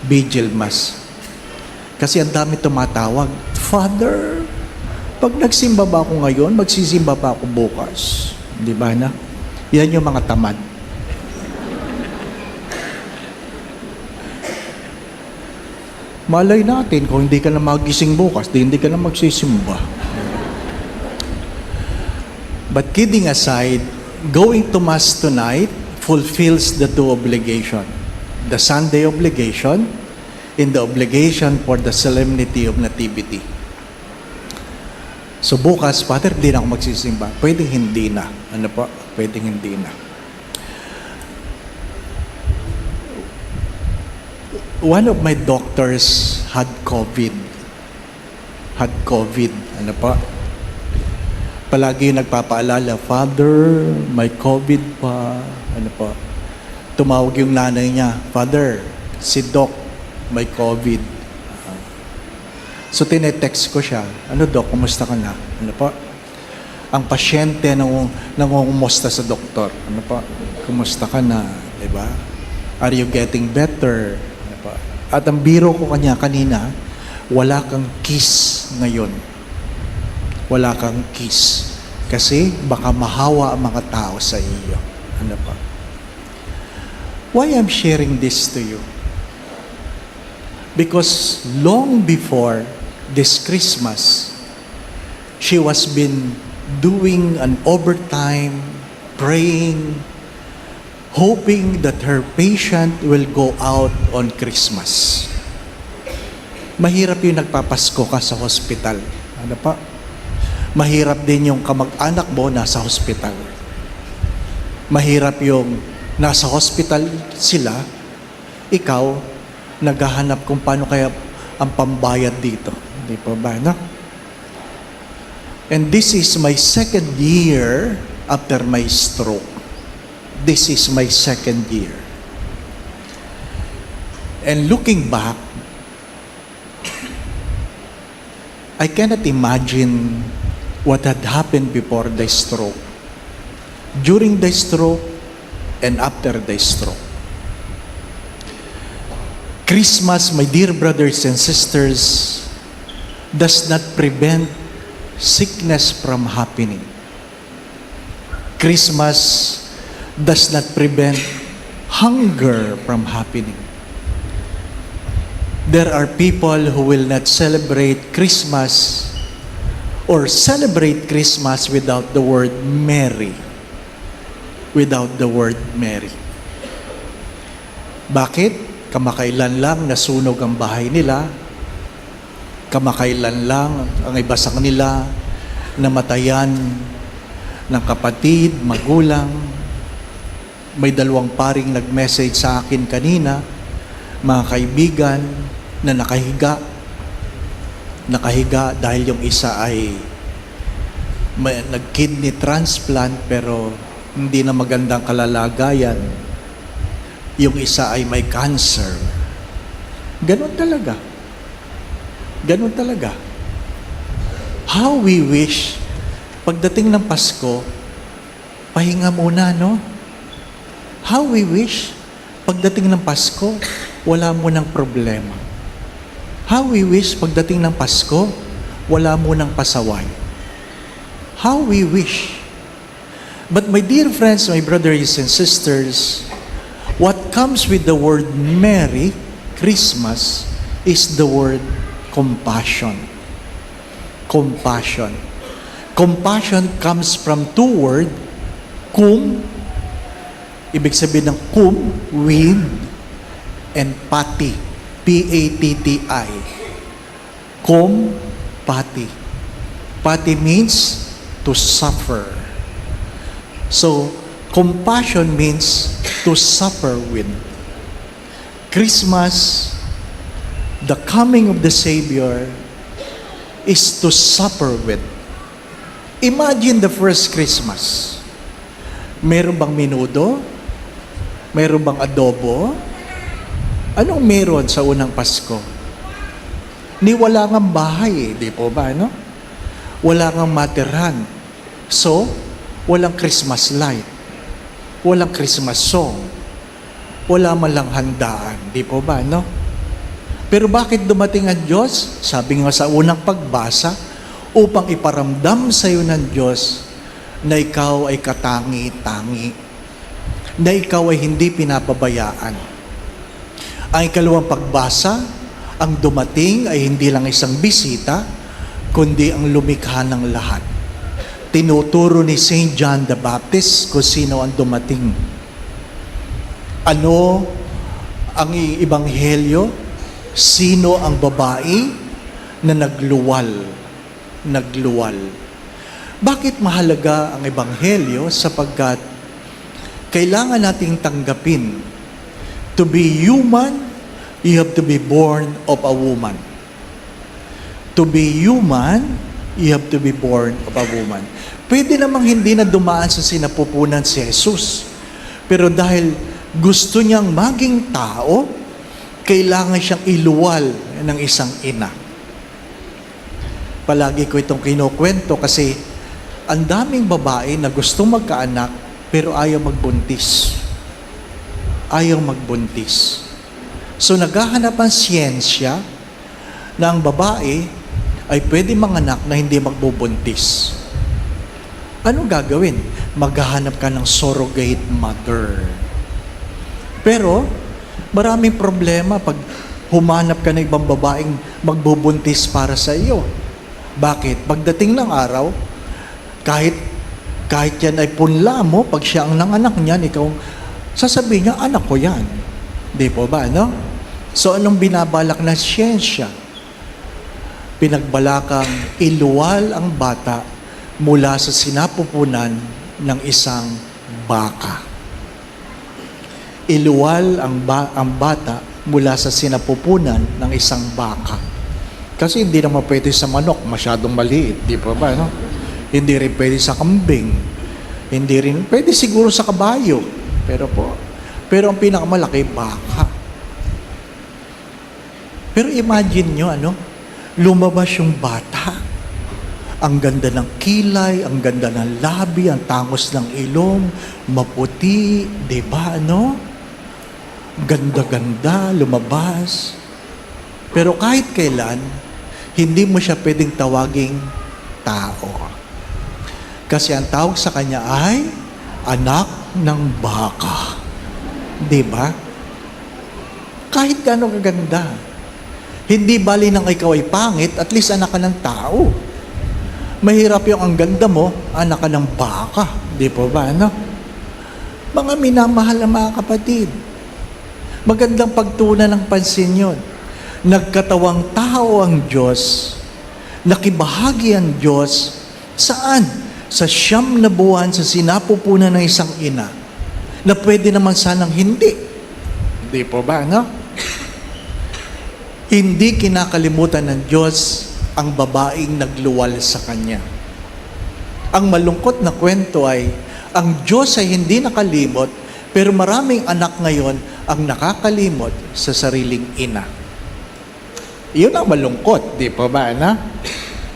Vigil Mass. Kasi ang dami tumatawag, Father, pag nagsimba ba ako ngayon, magsisimba pa ako bukas. Di ba na? Yan yung mga tamad. Malay natin, kung hindi ka na magising bukas, hindi ka na magsisimba. But kidding aside, going to Mass tonight fulfills the 2 obligations. The Sunday obligation and the obligation for the Solemnity of Nativity. So bukas, Father, hindi na ako magsisimba. Pwedeng hindi na. Ano po? Pwedeng hindi na. One of my doctors had COVID. Ano po? Palagi yung nagpapaalala, Father, may COVID pa. Ano po? Tumawag yung nanay niya, Father, si Doc, may COVID. So tinetext ko siya, ano Doc, kumusta ka na? Ano po? Ang pasyente nangungumusta sa doktor. Ano po? Kumusta ka na? Diba? Are you getting better? Ano po? At ang biro ko kanya kanina, wala kang kiss ngayon. Wala kang kiss. Kasi baka mahawa ang mga tao sa iyo. Ano po? Why I'm sharing this to you? Because long before this Christmas, she was been doing an overtime, praying, hoping that her patient will go out on Christmas. Mahirap yung nagpapasko ka sa hospital. Ano pa? Mahirap din yung kamag-anak mo nasa hospital. Mahirap yung nasa hospital sila, ikaw, naghahanap kung paano kaya ang pambayad dito. Hindi pa ba, no? And this is my second year after my stroke. This is my second year. And looking back, I cannot imagine what had happened before the stroke, during the stroke, and after the stroke. Christmas, my dear brothers and sisters, does not prevent sickness from happening. Christmas does not prevent hunger from happening. There are people who will not celebrate Christmas or celebrate Christmas without the word Merry. Without the word Merry. Bakit? Kamakailan lang nasunog ang bahay nila. Kamakailan lang ang iba sa kanila namatayan ng kapatid, magulang. May 2 paring nag-message sa akin kanina, mga kaibigan na nakahiga dahil yung isa ay nag-kidney transplant pero hindi na magandang kalalagayan. Yung isa ay may cancer. Ganon talaga. Ganon talaga. How we wish, pagdating ng Pasko, pahinga muna, no? How we wish, pagdating ng Pasko, wala mo ng problema. How we wish, pagdating ng Pasko, wala mo ng pasaway. How we wish. But my dear friends, my brothers and sisters, what comes with the word Merry Christmas is the word compassion. Compassion. Compassion comes from 2 words, cum, ibig sabihin ng cum, with, and pati, P-A-T-T-I. Cum, pati. Pati means to suffer. So, compassion means to suffer with. Christmas, the coming of the Savior, is to suffer with. Imagine the first Christmas. Meron bang menudo? Meron bang adobo? Anong meron sa unang Pasko? Ni wala ngang bahay, di po ba, no? Wala ngang matirhan. So, walang Christmas light. Walang Christmas song. Wala man lang handaan. Di po ba, no? Pero bakit dumating ang Diyos? Sabi nga sa unang pagbasa, upang iparamdam sa iyo ng Diyos na ikaw ay katangi-tangi. Na ikaw ay hindi pinapabayaan. Ang ikalawang pagbasa, ang dumating ay hindi lang isang bisita, kundi ang lumikha ng lahat. Tinuturo ni St. John the Baptist kung sino ang dumating. Ano ang ebanghelyo? Sino ang babae na nagluwal nagluwal. Bakit mahalaga ang Ebanghelyo? Sapagkat kailangan nating tanggapin, to be human, you have to be born of a woman. To be human, you have to be born of a woman. Pwede namang hindi na dumaan sa sinapupunan si Jesus. Pero dahil gusto niyang maging tao, kailangan siyang iluwal ng isang ina. Palagi ko itong kinukwento kasi ang daming babae na gustong magkaanak pero ayaw magbuntis. Ayaw magbuntis. So naghahanap ang siyensya na ang babae ay pwede manganak na hindi magbubuntis. Anong gagawin? Maghahanap ka ng surrogate mother. Pero maraming problema pag humanap ka ng ibang babaeng magbubuntis para sa iyo. Bakit? Pagdating ng araw, kahit yan ay punla mo, pag siya ang nanganak niyan, ikaw, sasabihin niya, anak ko yan. Di po ba, no? So, anong binabalak na siyensya? Pinagbalakang iluwal ang bata mula sa sinapupunan ng isang baka. Iluwal ang bata mula sa sinapupunan ng isang baka. Kasi hindi naman pwede sa manok, masyadong maliit, di ba ba, no? Hindi rin pwede sa kambing. Hindi rin, pwede siguro sa kabayo. Pero ang pinakamalaki, baka. Pero imagine nyo, lumabas yung bata. Ang ganda ng kilay, ang ganda ng labi, ang tangos ng ilong, maputi, di ba, Ganda-ganda, lumabas. Pero kahit kailan, hindi mo siya pwedeng tawaging tao. Kasi ang tawag sa kanya ay anak ng baka. Di ba? Kahit gano'ng kaganda. Hindi bali nang ikaw ay pangit, at least anak ka ng tao. Mahirap yung ang ganda mo, anak ka ng baka. Di po ba, Mga minamahal na mga kapatid. Magandang pagtunan ng pansin yun. Nagkatawang tao ang Diyos, nakibahagi ang Diyos, saan? Sa 9 na buwan sa sinapupunan ng isang ina, na pwede naman sanang hindi. Hindi po ba, Hindi kinakalimutan ng Diyos ang babaeng nagluwal sa Kanya. Ang malungkot na kwento ay, ang Diyos ay hindi nakalimot, pero maraming anak ngayon ang nakakalimot sa sariling ina. Yun ang malungkot, di pa ba,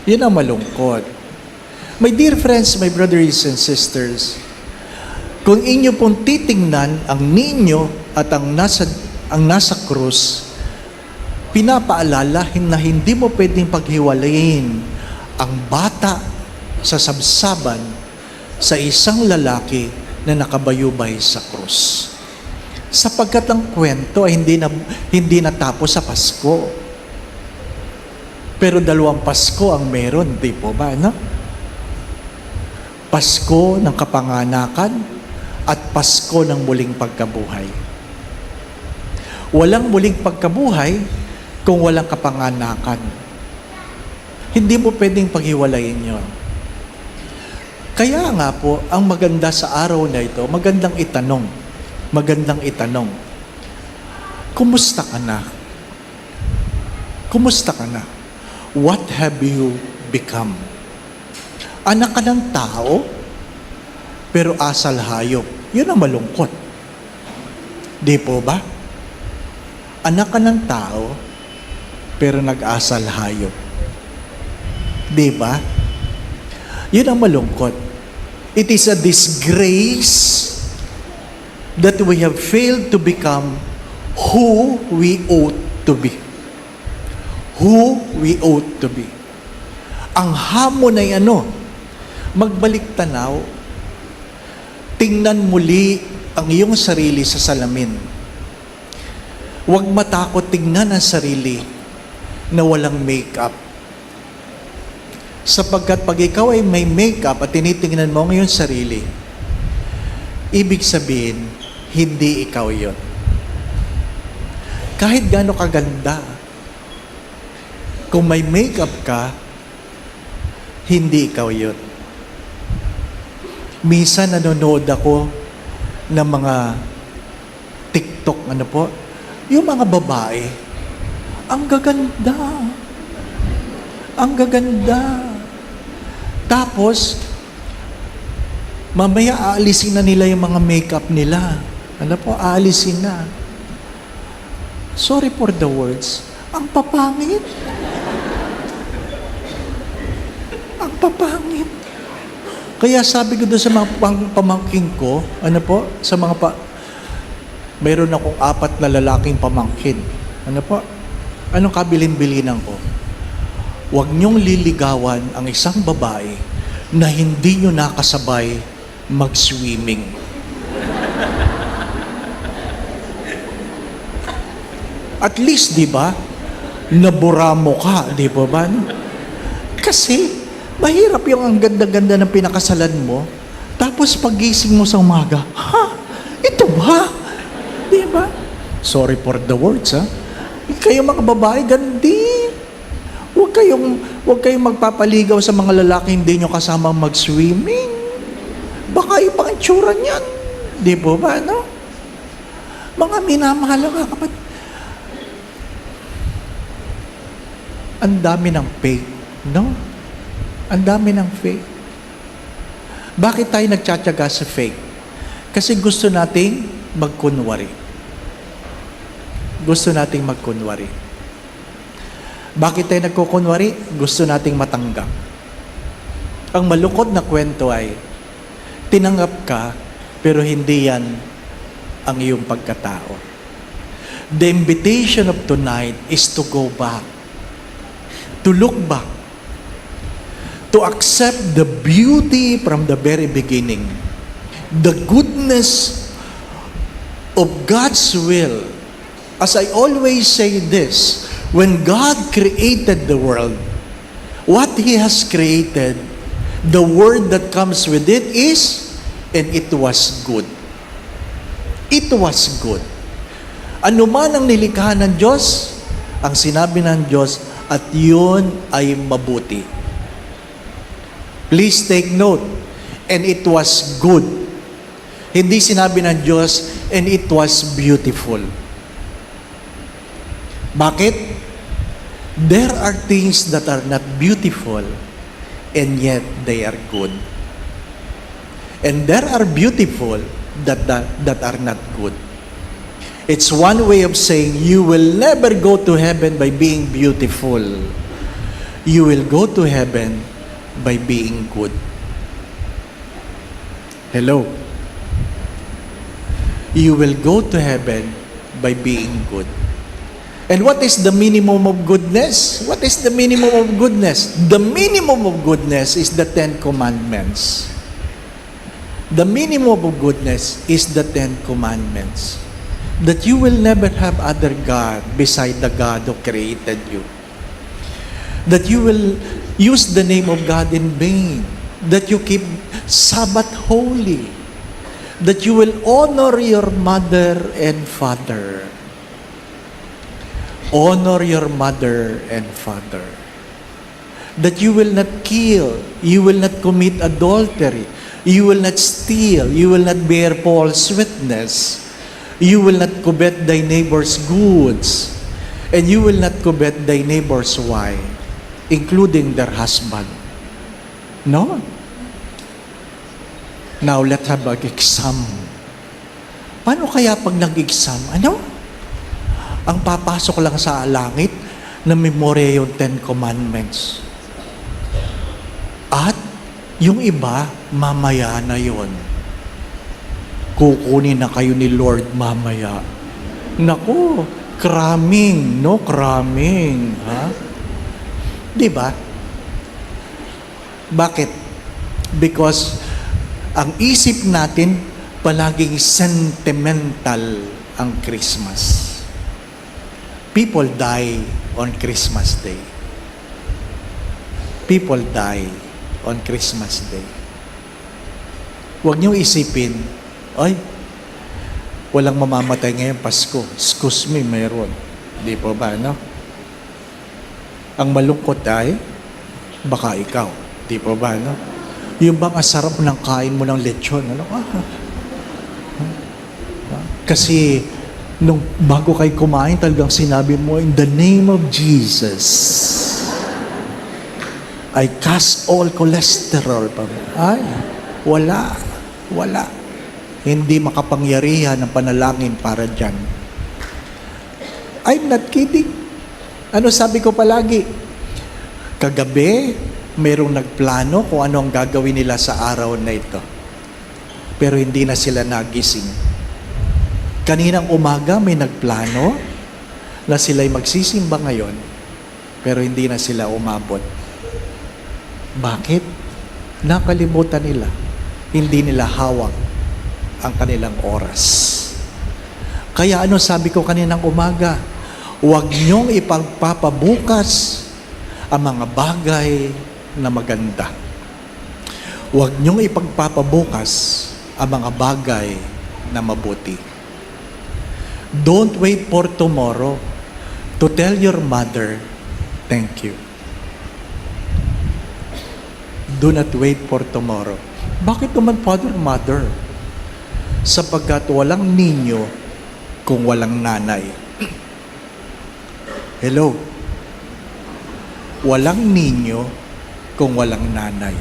Yun ang malungkot. My dear friends, my brothers and sisters, kung inyo pong titingnan ang ninyo at ang nasa krus, pinapaalala na hindi mo pwedeng paghiwalayin ang bata sa sabsaban sa isang lalaki na nakabayubay sa krus. Sapagkat ang kwento ay hindi natapos sa Pasko. Pero 2 Pasko ang meron, di po ba, Pasko ng kapanganakan at Pasko ng muling pagkabuhay. Walang muling pagkabuhay kung walang kapanganakan. Hindi mo pwedeng paghiwalayin yon. Kaya nga po, ang maganda sa araw na ito, magandang itanong, kumusta ka na? Kumusta ka na? What have you become? Anak ka ng tao, pero asal hayop. Yun ang malungkot. Di po ba? Anak ka ng tao, pero nag-asal hayop. Di ba? Yun ang malungkot. It is a disgrace that we have failed to become who we ought to be. Who we ought to be. Ang hamon ay magbalik tanaw, tingnan muli ang iyong sarili sa salamin. Huwag matakot tingnan ang sarili na walang makeup. Sapagkat pag ikaw ay may makeup at tinitingnan mo ang iyong sarili, ibig sabihin, hindi ikaw yun. Kahit gaano kaganda, kung may makeup ka, Hindi ikaw yun. Minsan nanonood ako ng mga TikTok, yung mga babae, ang gaganda. Ang gaganda. Tapos, mamaya aalisin na nila yung mga makeup nila. Aalisin na. Sorry for the words. Ang papangit. Ang papangit. Kaya sabi ko doon sa mga pamangkin ko, sa mga mayroon akong 4 na lalaking pamangkin. Anong kabilin-bilinan ko? Huwag niyong liligawan ang isang babae na hindi niyo nakasabay mag-swimming. At least, di ba, nabura mo ka, di ba? Kasi, mahirap yung ang ganda-ganda ng pinakasalan mo, tapos pagising mo sa umaga, ito ba? Di ba? Sorry for the words, Kayo mga babae, gandi. Huwag kayong magpapaligaw sa mga lalaki hindi nyo kasama mag-swimming. Baka ibang itsura niyan. Di ba, Mga minamahal ka, kapatid. Ang dami ng fake, Ang dami ng fake. Bakit tayo nagtsatsaga sa fake? Kasi gusto nating magkunwari. Bakit tayo nagkukunwari? Gusto nating matanggap. Ang malungkot na kwento ay, tinanggap ka, pero hindi yan ang iyong pagkatao. The invitation of tonight is to go back, to look back, to accept the beauty from the very beginning, the goodness of God's will. As I always say this, when God created the world, what He has created, the word that comes with it is, and it was good. It was good. Ano man ang nilikha ng Diyos, ang sinabi ng Diyos, at yun ay mabuti. Please take note, and it was good. Hindi sinabi ng Diyos, and it was beautiful. Bakit? There are things that are not beautiful, and yet they are good. And there are beautiful that are not good. It's one way of saying you will never go to heaven by being beautiful. You will go to heaven by being good. Hello? You will go to heaven by being good. And what is the minimum of goodness? What is the minimum of goodness? The minimum of goodness is the 10 Commandments. The minimum of goodness is the 10 Commandments. That you will never have other God beside the God who created you. That you will use the name of God in vain. That you keep Sabbath holy. That you will honor your mother and father. Honor your mother and father. That you will not kill, you will not commit adultery, you will not steal, you will not bear false witness, you will not covet thy neighbor's goods, and you will not covet thy neighbor's wife, including their husband. No? Now, let's have an exam. Paano kaya pag nag-exam? Ang papasok lang sa langit na memorya yung 10 Commandments. At yung iba, mamaya na yon. Kukunin na kayo ni Lord mamaya. Naku, cramming, no? Cramming. Diba? Bakit? Because ang isip natin, palaging sentimental ang Christmas. People die on Christmas Day. People die on Christmas Day. Huwag niyo isipin, ay, walang mamamatay ngayong Pasko. Excuse me, mayroon. Di po ba, no? Ang malungkot ay, baka ikaw. Di po ba, no? Yung bang asarap ng kain mo ng lechon, ano? Kasi, nung bago kayo kumain, talagang sinabi mo, in the name of Jesus, I cast all cholesterol. Ay, wala. Hindi makapangyarihan ang panalangin para dyan. I'm not kidding. Ano sabi ko palagi? Kagabi, mayroong nagplano kung ano ang gagawin nila sa araw na ito. Pero hindi na sila nagising. Kaninang umaga may nagplano na sila'y magsisimba ngayon, pero hindi na sila umabot. Bakit? Nakalimutan nila. Hindi nila hawak ang kanilang oras. Kaya ano sabi ko kaninang umaga? Huwag niyong ipagpapabukas ang mga bagay na maganda. Huwag niyong ipagpapabukas ang mga bagay na mabuti. Don't wait for tomorrow to tell your mother, thank you. Do not wait for tomorrow. Bakit naman, Father, Mother? Sapagkat walang ninyo kung walang nanay. Hello? Walang ninyo kung walang nanay.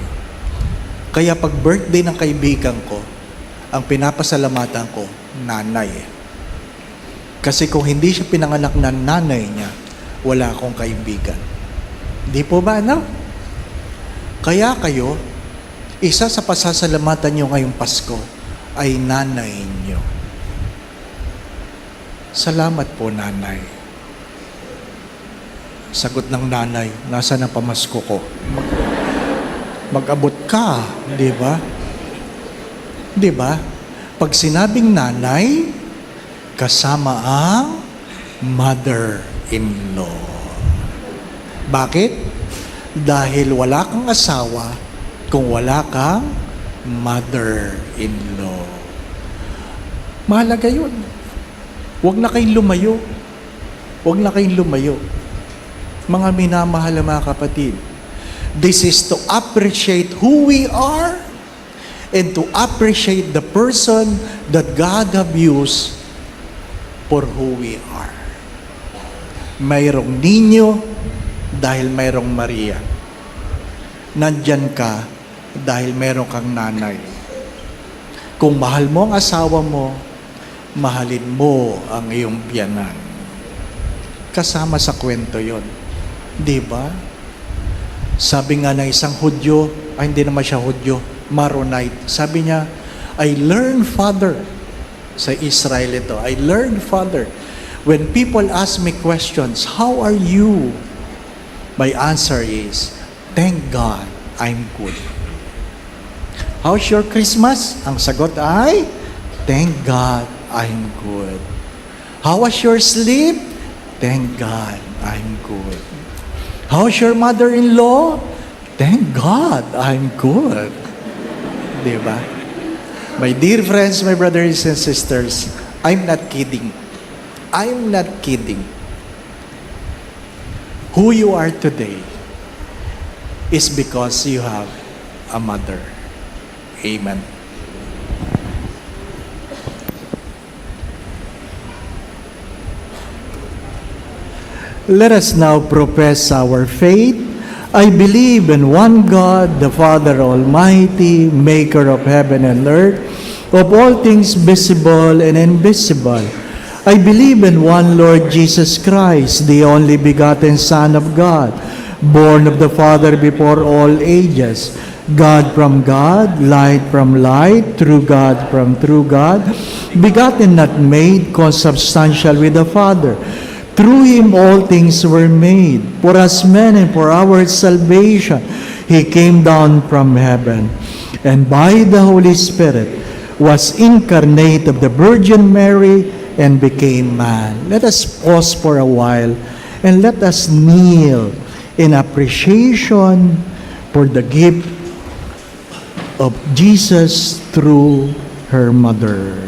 Kaya pag birthday ng kaibigan ko, ang pinapasalamatan ko, nanay. Kasi kung hindi siya pinanganak ng nanay niya, wala akong kaibigan. Di po ba, no? Kaya kayo, isa sa pasasalamatan niyo ngayong Pasko ay nanay niyo. Salamat po, nanay. Sagot ng nanay, nasa na pamasko ko? Mag-abot ka, di ba? Di ba? Pag sinabing nanay, kasama ang mother-in-law. Bakit? Dahil wala kang asawa kung wala kang mother-in-law. Mahalaga yun. Huwag na kayong lumayo. Huwag na kayong lumayo. Mga minamahal na mga kapatid, this is to appreciate who we are and to appreciate the person that God have used for who we are. Mayroong ninyo dahil mayroong Maria. Nandyan ka dahil mayroong kang nanay. Kung mahal mo ang asawa mo, mahalin mo ang iyong biyanan. Kasama sa kwento yon, di ba? Sabi nga ng isang Hudyo, hindi naman siya Hudyo, Maronite. Sabi niya, I learned, Father, sa Israel ito, I learned, Father, when people ask me questions, how are you? My answer is, thank God, I'm good. How's your Christmas? Ang sagot ay, thank God, I'm good. How was your sleep? Thank God, I'm good. How's your mother-in-law? Thank God, I'm good. Diba? My dear friends, my brothers and sisters, I'm not kidding. I'm not kidding. Who you are today is because you have a mother. Amen. Let us now profess our faith. I believe in one God, the Father Almighty, maker of heaven and earth, of all things visible and invisible. I believe in one Lord Jesus Christ, the only begotten Son of God, born of the Father before all ages, God from God, light from light, true God from true God, begotten not made, consubstantial with the Father. Through Him all things were made. For us men and for our salvation, He came down from heaven, and by the Holy Spirit was incarnate of the Virgin Mary and became man. Let us pause for a while and let us kneel in appreciation for the gift of Jesus through her mother.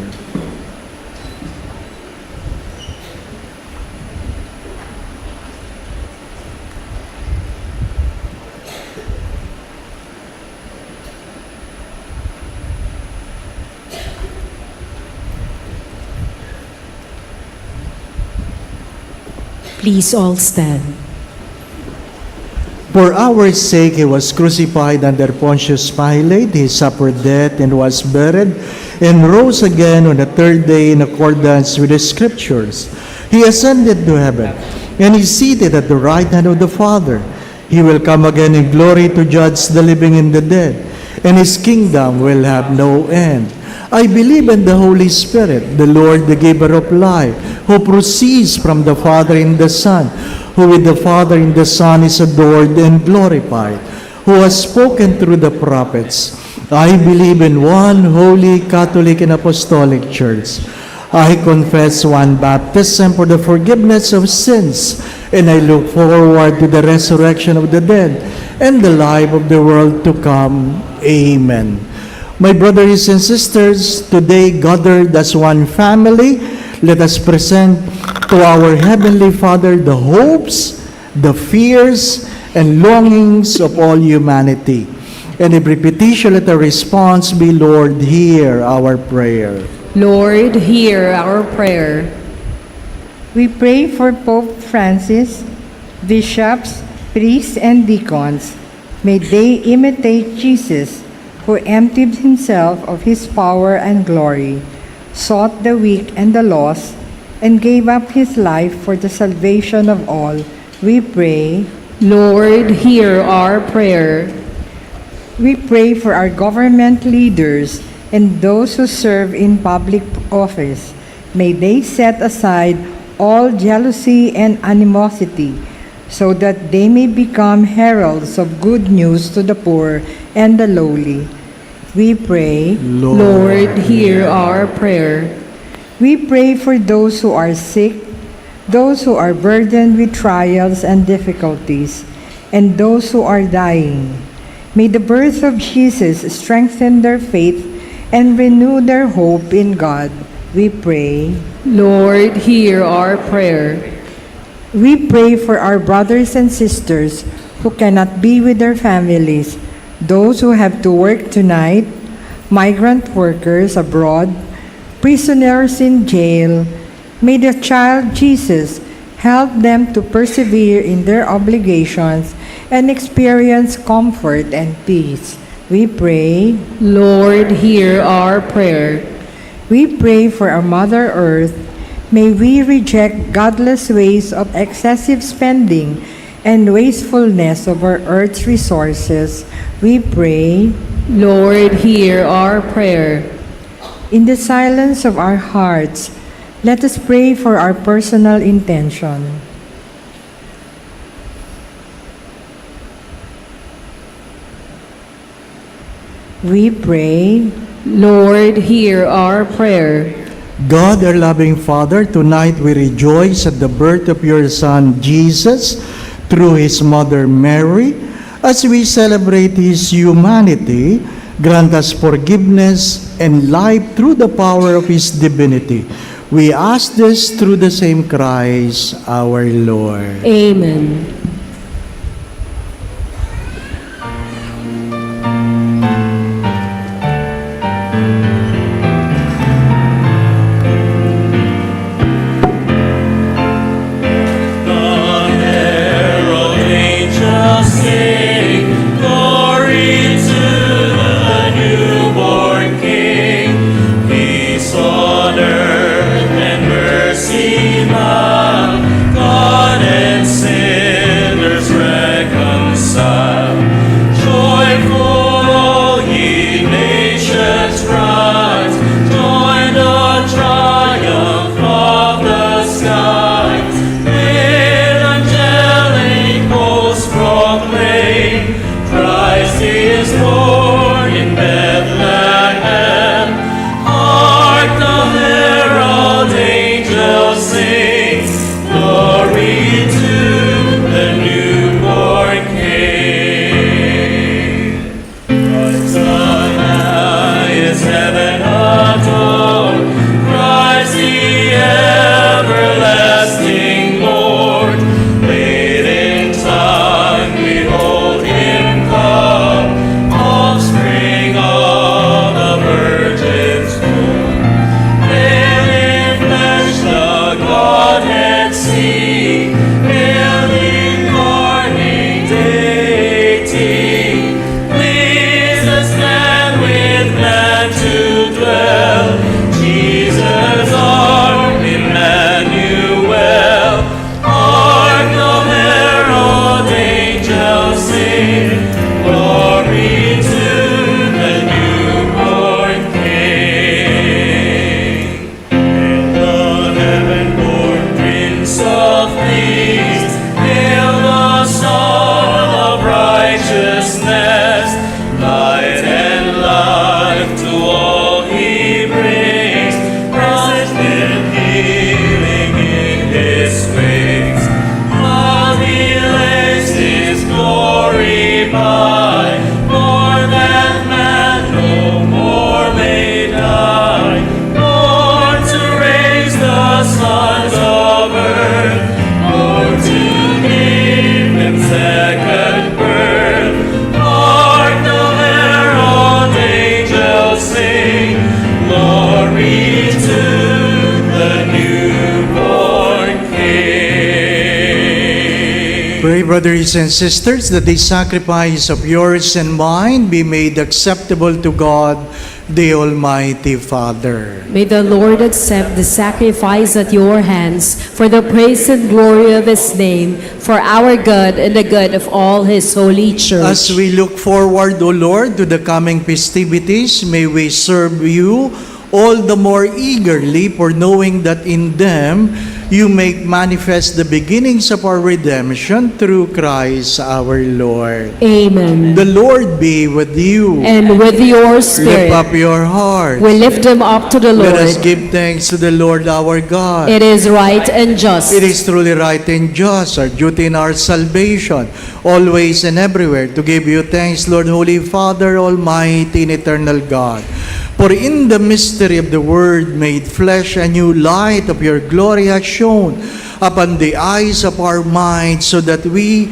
Please all stand. For our sake he was crucified under Pontius Pilate, he suffered death and was buried, and rose again on the third day in accordance with the Scriptures. He ascended to heaven, and is seated at the right hand of the Father. He will come again in glory to judge the living and the dead, and his kingdom will have no end. I believe in the Holy Spirit, the Lord, the giver of life, who proceeds from the Father and the Son, who with the Father and the Son is adored and glorified, who has spoken through the prophets. I believe in one holy, Catholic, and Apostolic Church. I confess one baptism for the forgiveness of sins, and I look forward to the resurrection of the dead and the life of the world to come. Amen. My brothers and sisters, today gathered as one family, let us present to our Heavenly Father the hopes, the fears, and longings of all humanity. And every petition, let the response be, Lord, hear our prayer. Lord, hear our prayer. We pray for Pope Francis, bishops, priests, and deacons. May they imitate Jesus, who emptied himself of his power and glory, sought the weak and the lost, and gave up his life for the salvation of all. We pray. Lord, hear our prayer. We pray for our government leaders and those who serve in public office. May they set aside all jealousy and animosity, so that they may become heralds of good news to the poor and the lowly. We pray. Lord, hear our prayer. We pray for those who are sick, those who are burdened with trials and difficulties, and those who are dying. May the birth of Jesus strengthen their faith and renew their hope in God. We pray. Lord, hear our prayer. We pray for our brothers and sisters who cannot be with their families, those who have to work tonight, migrant workers abroad, prisoners in jail. May the child Jesus help them to persevere in their obligations and experience comfort and peace. We pray. Lord, hear our prayer. We pray for our Mother Earth. May we reject godless ways of excessive spending and wastefulness of our earth's resources. We pray. Lord, hear our prayer. In the silence of our hearts, let us pray for our personal intention. We pray. Lord, hear our prayer. God, our loving Father, tonight we rejoice at the birth of your Son, Jesus, through his mother Mary. As we celebrate his humanity, grant us forgiveness and life through the power of his divinity. We ask this through the same Christ, our Lord. Amen. God and sin. Pray, brothers and sisters, that the sacrifice of yours and mine be made acceptable to God, the Almighty Father. May the Lord accept the sacrifice at your hands for the praise and glory of his name, for our good and the good of all his holy church. As we look forward, O Lord, to the coming festivities, may we serve you all the more eagerly, for knowing that in them you make manifest the beginnings of our redemption through Christ our Lord. Amen. The Lord be with you. And with your Lift spirit, up your hearts. we lift them up to the Let us Lord. give thanks to the Lord our God. It is right and just. It is truly right and just, our duty and our salvation, always and everywhere, to give you thanks, Lord, Holy Father, Almighty and Eternal God. For in the mystery of the Word made flesh, a new light of your glory has shone upon the eyes of our minds, so that we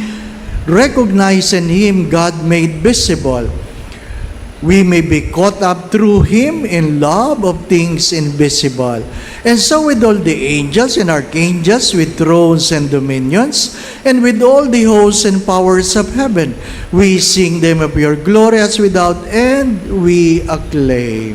recognize in Him God made visible. We may be caught up through Him in love of things invisible. And so with all the angels and archangels, with thrones and dominions, and with all the hosts and powers of heaven, we sing them of your glory as without end we acclaim.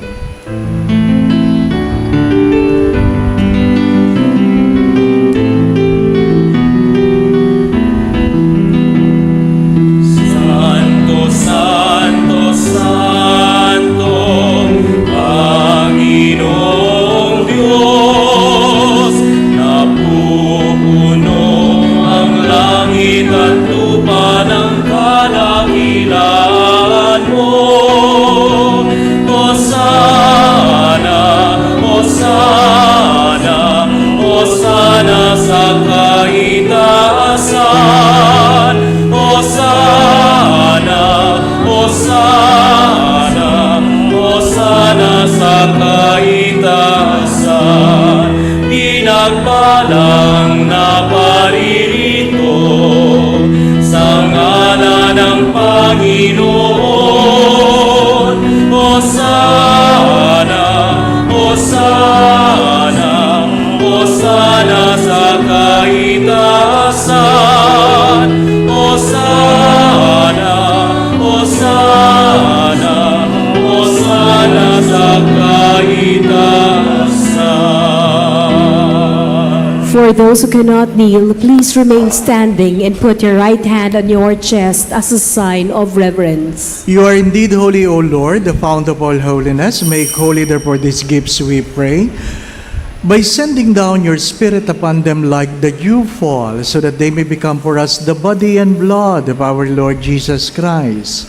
Santo, Santo, Santo, Panginoong Diyos, napupuno ang langit at lupa ng kadakilaan mo. Hosana, Hosana, Hosana sa kaitaasan. Hosana, Hosana, Hosana sa kaitaasan. Pinagpalang naparirito sa ngalan ng Panginoon. Hosana, Hosana, Hosana sa kaitaasan. Hosana, Hosana, Hosana sa kaitaasan. For those who cannot kneel, please remain standing and put your right hand on your chest as a sign of reverence. You are indeed holy, O Lord, the fount of all holiness. Make holy, therefore, these gifts, we pray, by sending down your Spirit upon them like the dew fall, so that they may become for us the body and blood of our Lord Jesus Christ.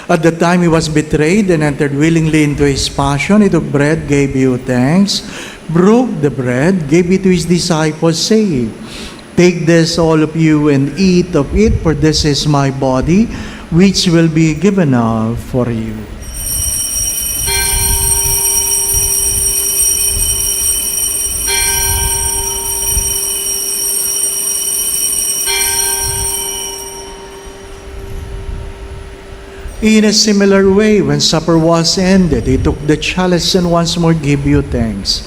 At the time he was betrayed and entered willingly into his passion, he took bread, gave you thanks, broke the bread, gave it to his disciples, saying, "Take this, all of you, and eat of it, for this is my body, which will be given up for you." In a similar way, when supper was ended, he took the chalice and once more gave you thanks.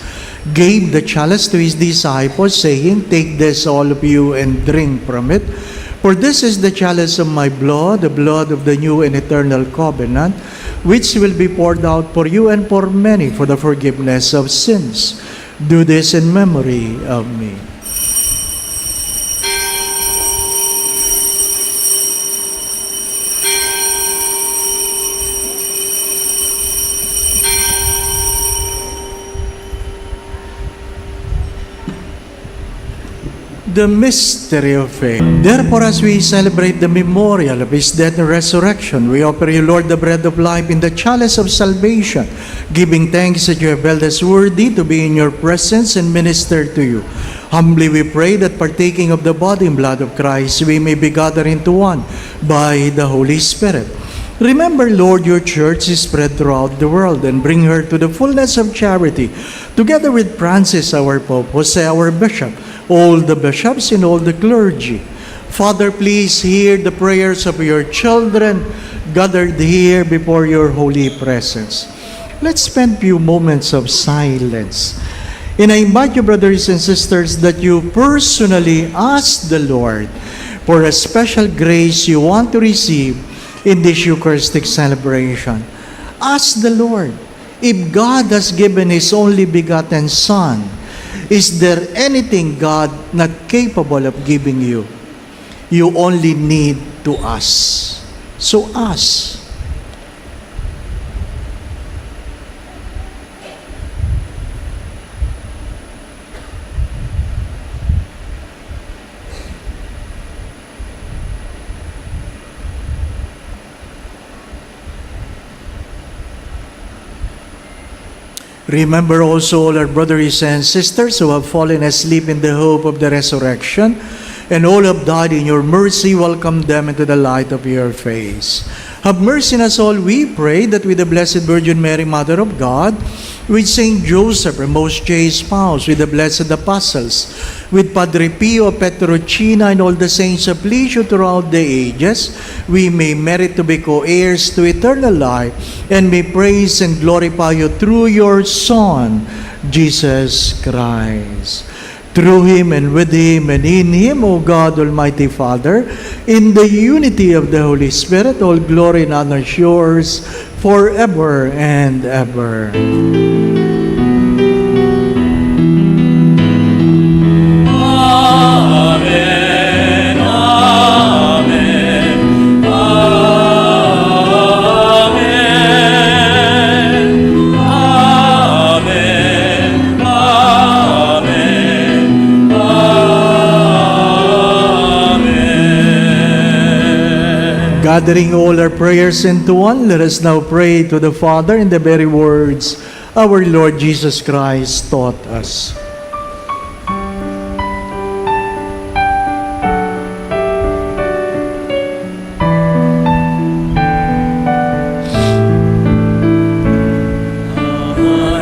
Gave the chalice to his disciples, saying, "Take this, all of you, and drink from it. For this is the chalice of my blood, the blood of the new and eternal covenant, which will be poured out for you and for many for the forgiveness of sins. Do this in memory of me." The mystery of faith. Therefore, as we celebrate the memorial of His death and resurrection, we offer you, Lord, the bread of life in the chalice of salvation, giving thanks that you have held us worthy to be in your presence and minister to you. Humbly we pray that partaking of the body and blood of Christ, we may be gathered into one by the Holy Spirit. Remember, Lord, your church is spread throughout the world, and bring her to the fullness of charity, together with Francis, our Pope, Jose, our Bishop, all the bishops and all the clergy. Father, please hear the prayers of your children gathered here before your holy presence. let's spend few moments of silence. And I invite you, brothers and sisters, that you personally ask the Lord for a special grace you want to receive in this Eucharistic celebration. Ask the Lord, if God has given His only begotten Son, is there anything God not capable of giving you? You only need to ask. So ask. Remember also all our brothers and sisters who have fallen asleep in the hope of the resurrection, and all have died in your mercy. Welcome them into the light of your face. Have mercy on us all, we pray, that with the Blessed Virgin Mary, Mother of God, with Saint Joseph, her most chaste spouse, with the blessed apostles, with Padre Pio, Petrocina, and all the saints of pleasure throughout the ages, we may merit to be co-heirs to eternal life, and may praise and glorify you through your Son, Jesus Christ. Through Him and with Him and in Him, O God, Almighty Father, in the unity of the Holy Spirit, all glory and honor is yours forever and ever. Amen. Amen. Amen. Amen. Amen. Amen. Gathering all our prayers into one, let us now pray to the Father in the very words our Lord Jesus Christ taught us.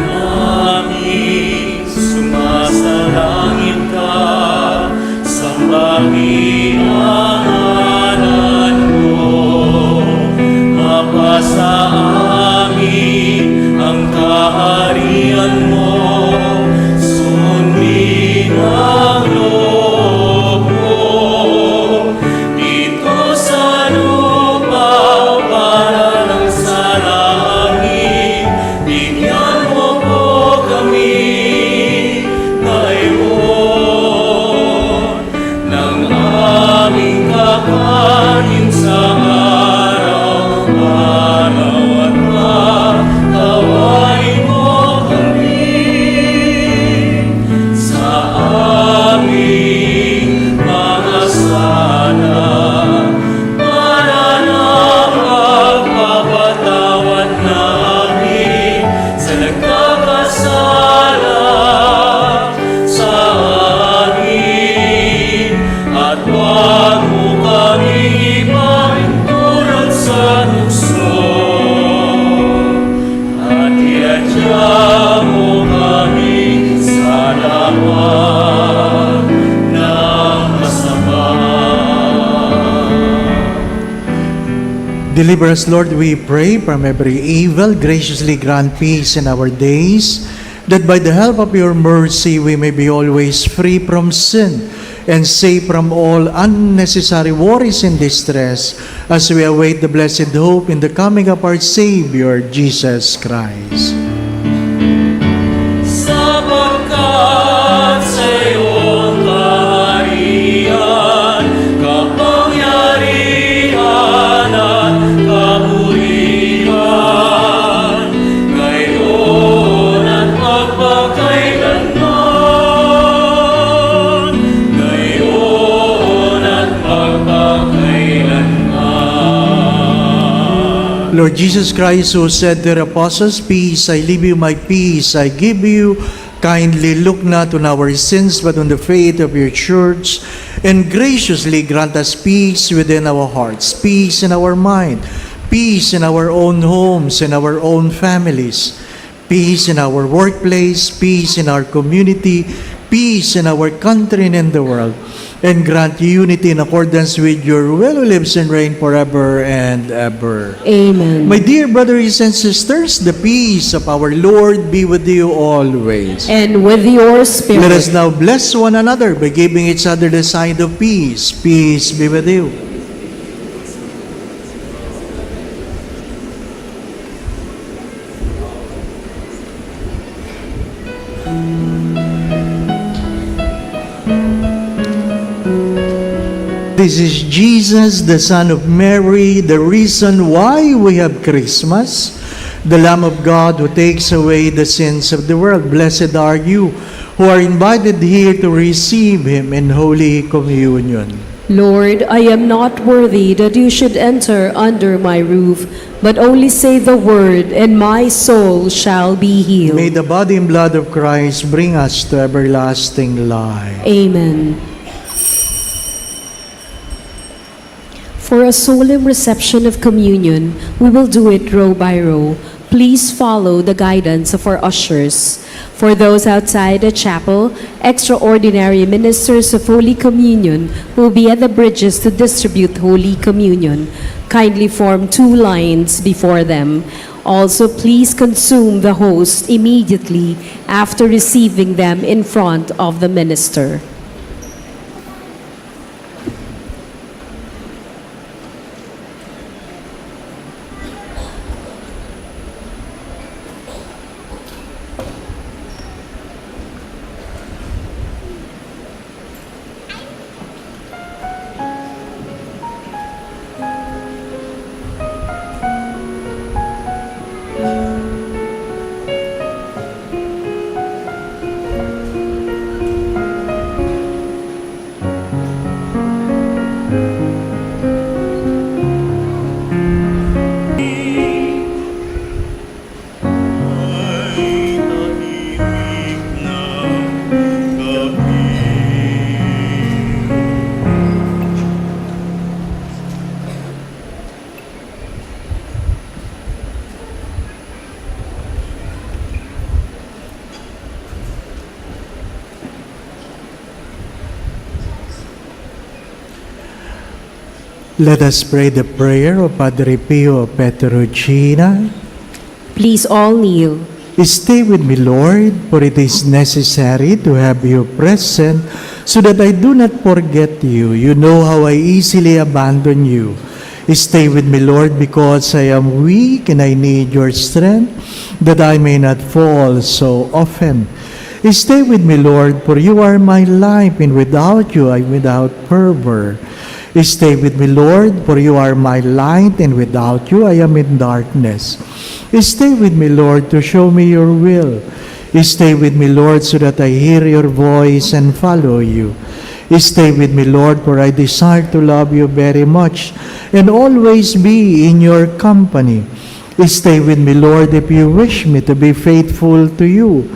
Namin sumasalangit ka, sambahin ang ngalan mo. Mapasa amin ang kaharian mo, sundin ang loob mo. Dito sa lupa para lang sa langit, bigyan mo po kami ngayon ng aming kakanin sa araw-araw, at patawarin mo kami sa aming mga sala, para napagpapatawad namin sa nagkakasala sa amin, at huwag mo kami ipahintulot sa tukso, at iadya mo kami sa lahat ng masama. Deliver us, Lord, we pray, from every evil. Graciously grant peace in our days, that by the help of your mercy we may be always free from sin and safe from all unnecessary worries and distress, as we await the blessed hope in the coming of our Savior, Jesus Christ. Sapagkat sa iyong kaharian, kapangyarihan at kapulihan, ngayon at magpakailanman, ngayon at magpakailanman. Lord Jesus Christ, who said to the apostles, "Peace I leave you, my peace I give you," kindly look not on our sins, but on the faith of your church, and graciously grant us peace within our hearts, peace in our mind, peace in our own homes and our own families, peace in our workplace, peace in our community, peace in our country and in the world. and grant unity in accordance with your will, who lives and reigns forever and ever. Amen. My dear brothers and sisters, the peace of our Lord be with you always. And with your spirit. Let us now bless one another by giving each other the sign of peace. Peace be with you. This is Jesus, the Son of Mary, the reason why we have Christmas, the Lamb of God who takes away the sins of the world. Blessed are you who are invited here to receive Him in Holy Communion. Lord, I am not worthy that you should enter under my roof, but only say the word, and my soul shall be healed. May the body and blood of Christ bring us to everlasting life. Amen. For a solemn reception of communion, we will do it row by row. Please follow the guidance of our ushers. For those outside the chapel, extraordinary ministers of Holy Communion will be at the bridges to distribute Holy Communion. Kindly form 2 lines before them. Also, please consume the host immediately after receiving them in front of the minister. Let us pray the prayer of Padre Pio of Petrogina. Please all kneel. Stay with me, Lord, for it is necessary to have you present so that I do not forget you. You know how I easily abandon you. Stay with me, Lord, because I am weak and I need your strength, that I may not fall so often. Stay with me, Lord, for you are my life, and without you I am without fervor. Stay with me, Lord, for you are my light, and without you I am in darkness. Stay with me, Lord, to show me your will. Stay with me, Lord, so that I hear your voice and follow you. Stay with me, Lord, for I desire to love you very much and always be in your company. Stay with me, Lord, if you wish me to be faithful to you.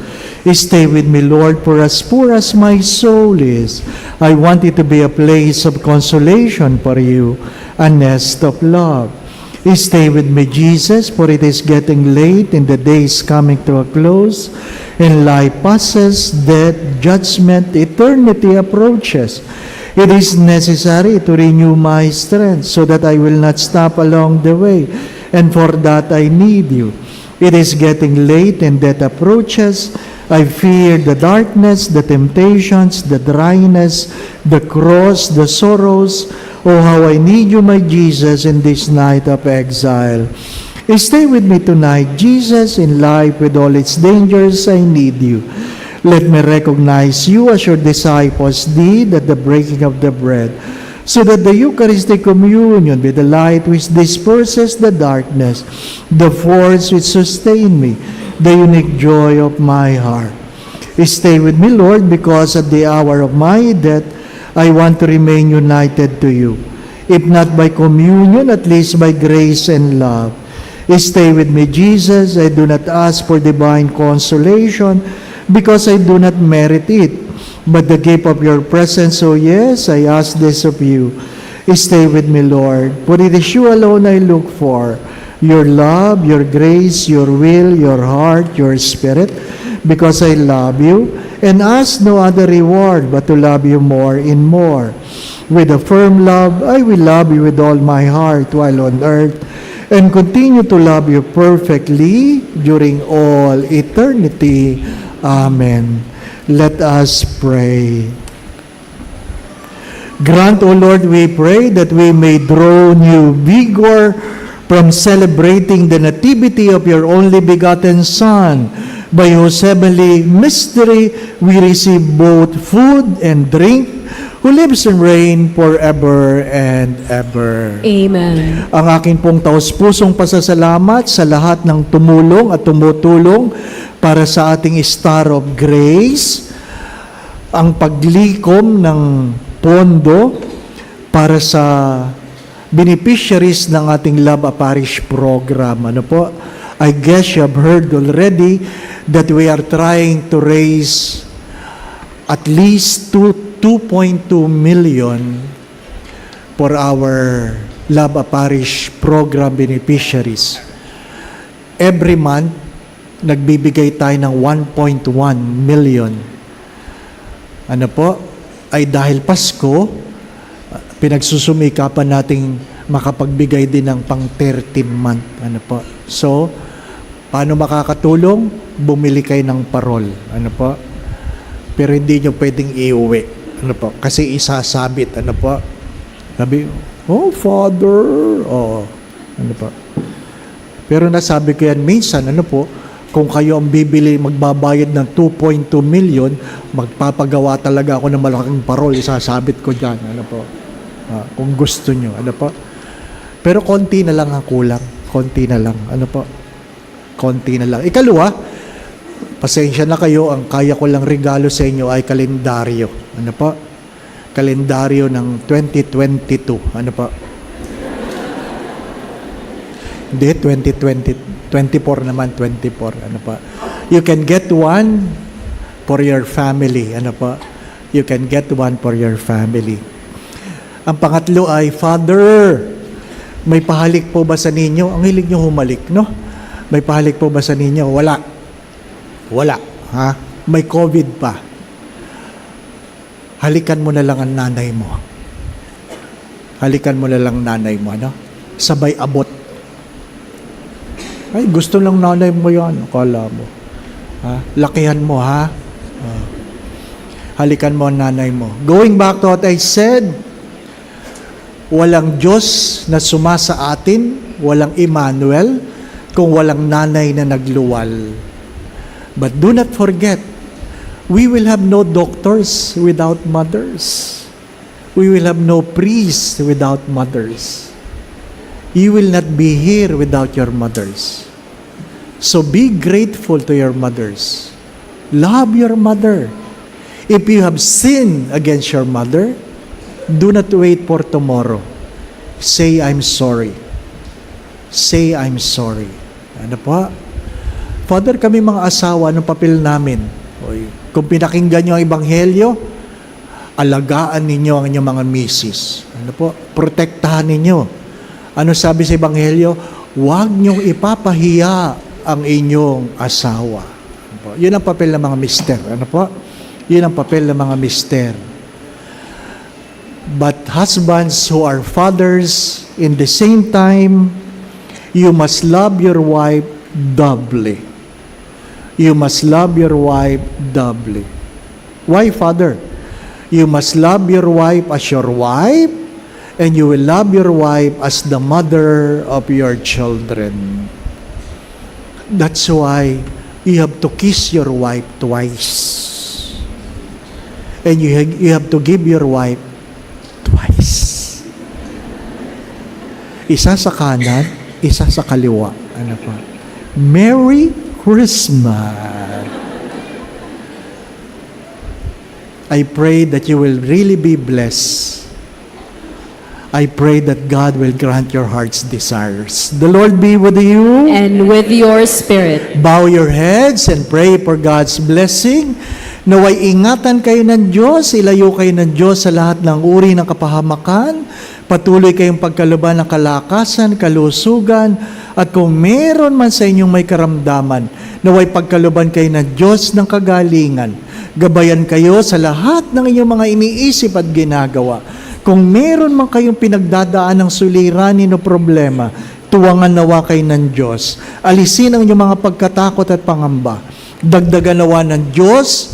Stay with me, Lord, for as poor as my soul is, I want it to be a place of consolation for you, a nest of love. Stay with me, Jesus, for it is getting late and the day is coming to a close, and life passes, death, judgment, eternity approaches. It is necessary to renew my strength so that I will not stop along the way, and for that I need you. It is getting late and death approaches. I fear the darkness, the temptations, the dryness, the cross, the sorrows. Oh, how I need you, my Jesus, in this night of exile. Stay with me tonight, Jesus, in life with all its dangers, I need you. Let me recognize you as your disciples did at the breaking of the bread, so that the Eucharistic communion with the light which disperses the darkness, the force which sustains me, the unique joy of my heart. Stay with me, Lord, because at the hour of my death, I want to remain united to you. If not by communion, at least by grace and love. Stay with me, Jesus. I do not ask for divine consolation because I do not merit it, but the gift of your presence, oh yes, I ask this of you. Stay with me, Lord, for it is you alone I look for. Your love, your grace, your will, your heart, your spirit, because I love you and ask no other reward but to love you more and more. With a firm love, I will love you with all my heart while on earth, and continue to love you perfectly during all eternity. Amen. Let us pray. Grant, O Lord, we pray, that we may draw new vigor from celebrating the nativity of your only begotten Son, by whose heavenly mystery we receive both food and drink, who lives and reigns forever and ever. Amen. Ang aking pong taos-pusong pasasalamat sa lahat ng tumulong at tumutulong para sa ating Star of Grace, ang paglikom ng pondo para sa beneficiaries ng ating Love a Parish program. Ano po? I guess you have heard already that we are trying to raise at least 2.2 million for our Love a Parish program beneficiaries. Every month, nagbibigay tayo ng 1.1 million. Ano po? Ay dahil Pasko, pinagsusumikapan nating makapagbigay din ng pang 13th month. Ano po? So, paano makakatulong? Bumili kayo ng parol. Ano po? Pero hindi nyo pwedeng iuwi. Ano po? Kasi isasabit. Ano po? Sabi, oh, Father. Oh, ano po? Pero nasabi ko yan minsan, ano po, kung kayo ang bibili, magbabayad ng 2.2 million, magpapagawa talaga ako ng malaking parol, isasabit ko dyan. Ano po? Kung gusto nyo. Ano po? Pero konti na lang ang kulang. Konti na lang. Ano po? Konti na lang. Ikalawa, pasensya na kayo, ang kaya ko lang regalo sa inyo ay kalendaryo. Ano po? Kalendaryo ng 2022. Ano po? Hindi, 24 naman, 24. Ano po? You can get one for your family. Ano po? You can get one for your family. Ang pangatlo ay, Father, may pahalik po ba sa ninyo? Ang hilig nyo humalik, no? May pahalik po ba sa ninyo? Wala. Wala. Ha? May COVID pa. Halikan mo na lang ang nanay mo. Halikan mo na lang nanay mo, ano? Sabay abot. Ay, gusto lang nanay mo yan. Akala mo. Ha? Lakihan mo, ha? Halikan mo ang nanay mo. Going back to what I said, walang Diyos na suma sa atin, walang Emmanuel, kung walang nanay na nagluwal. But do not forget, we will have no doctors without mothers. We will have no priests without mothers. You will not be here without your mothers. So be grateful to your mothers. Love your mother. If you have sinned against your mother, do not wait for tomorrow. Say, I'm sorry. Say, I'm sorry. Ano po? Father, kami mga asawa, anong papel namin? Oy, kung pinakinggan nyo ang Ebanghelyo, alagaan ninyo ang inyong mga misis. Ano po? Protektahan ninyo. Ano sabi sa Ebanghelyo? Huwag niyong ipapahiya ang inyong asawa. Ano po? Yun ang papel ng mga mister. Ano po? Yun ang papel ng mga mister. But husbands who are fathers, in the same time, you must love your wife doubly. You must love your wife doubly. Why, Father? You must love your wife as your wife, and you will love your wife as the mother of your children. That's why you have to kiss your wife twice. And you have to give your wife twice. Isa sa kanan, isa sa kaliwa. Ano pa? Merry Christmas! I pray that you will really be blessed. I pray that God will grant your heart's desires. The Lord be with you. And with your spirit. Bow your heads and pray for God's blessing. Naway ingatan kayo ng Diyos, ilayo kayo ng Diyos sa lahat ng uri ng kapahamakan, patuloy kayong pagkaluban ng kalakasan, kalusugan, at kung meron man sa inyong may karamdaman, naway pagkaluban kayo ng Diyos ng kagalingan, Gabayan kayo sa lahat ng inyong mga iniisip at ginagawa. Kung meron man kayong pinagdadaan ng suliranin o problema, tuwangan nawa kayo ng Diyos. Alisin ang inyong mga pagkatakot at pangamba. Dagdagan nawa ng Diyos